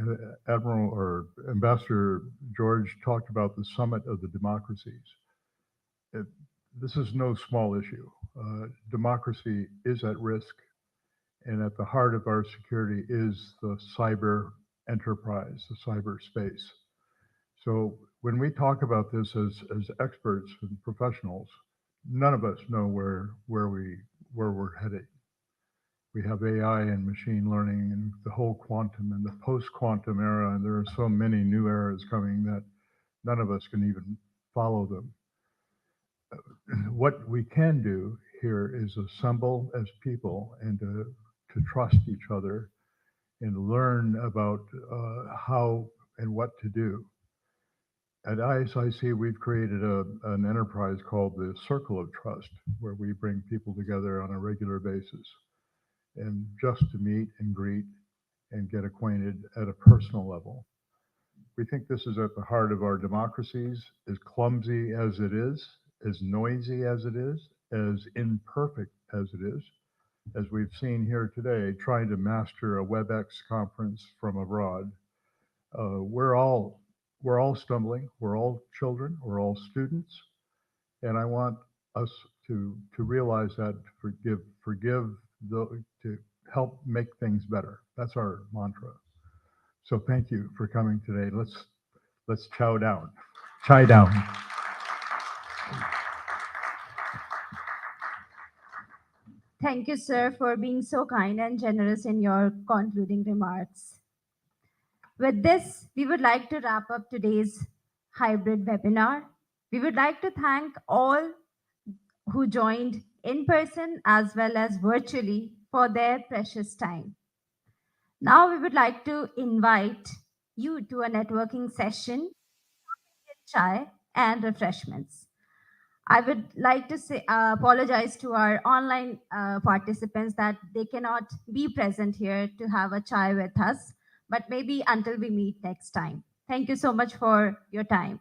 Admiral or Ambassador George talked about the summit of the democracies. This is no small issue. Democracy is at risk, and at the heart of our security is the cyber enterprise, the cyberspace. So when we talk about this as experts and professionals, none of us know where we're headed. We have AI and machine learning and the whole quantum and the post-quantum era, and there are so many new eras coming that none of us can even follow them. What we can do here is assemble as people and to trust each other and learn about how and what to do. At ISIC, we've created an enterprise called the Circle of Trust, where we bring people together on a regular basis and just to meet and greet and get acquainted at a personal level. We think this is at the heart of our democracies, as clumsy as it is, as noisy as it is, as imperfect as it is, as we've seen here today, trying to master a WebEx conference from abroad. We're all stumbling, we're all children, we're all students, and I want us to realize that, to forgive, to help make things better. That's our mantra. So thank you for coming today. Let's chow down. Chai down. Thank you, sir, for being so kind and generous in your concluding remarks. With this, we would like to wrap up today's hybrid webinar. We would like to thank all who joined in person as well as virtually for their precious time. Now we would like to invite you to a networking session, chai and refreshments. I would like to say apologize to our online participants that they cannot be present here to have a chai with us, but maybe until we meet next time. Thank you so much for your time.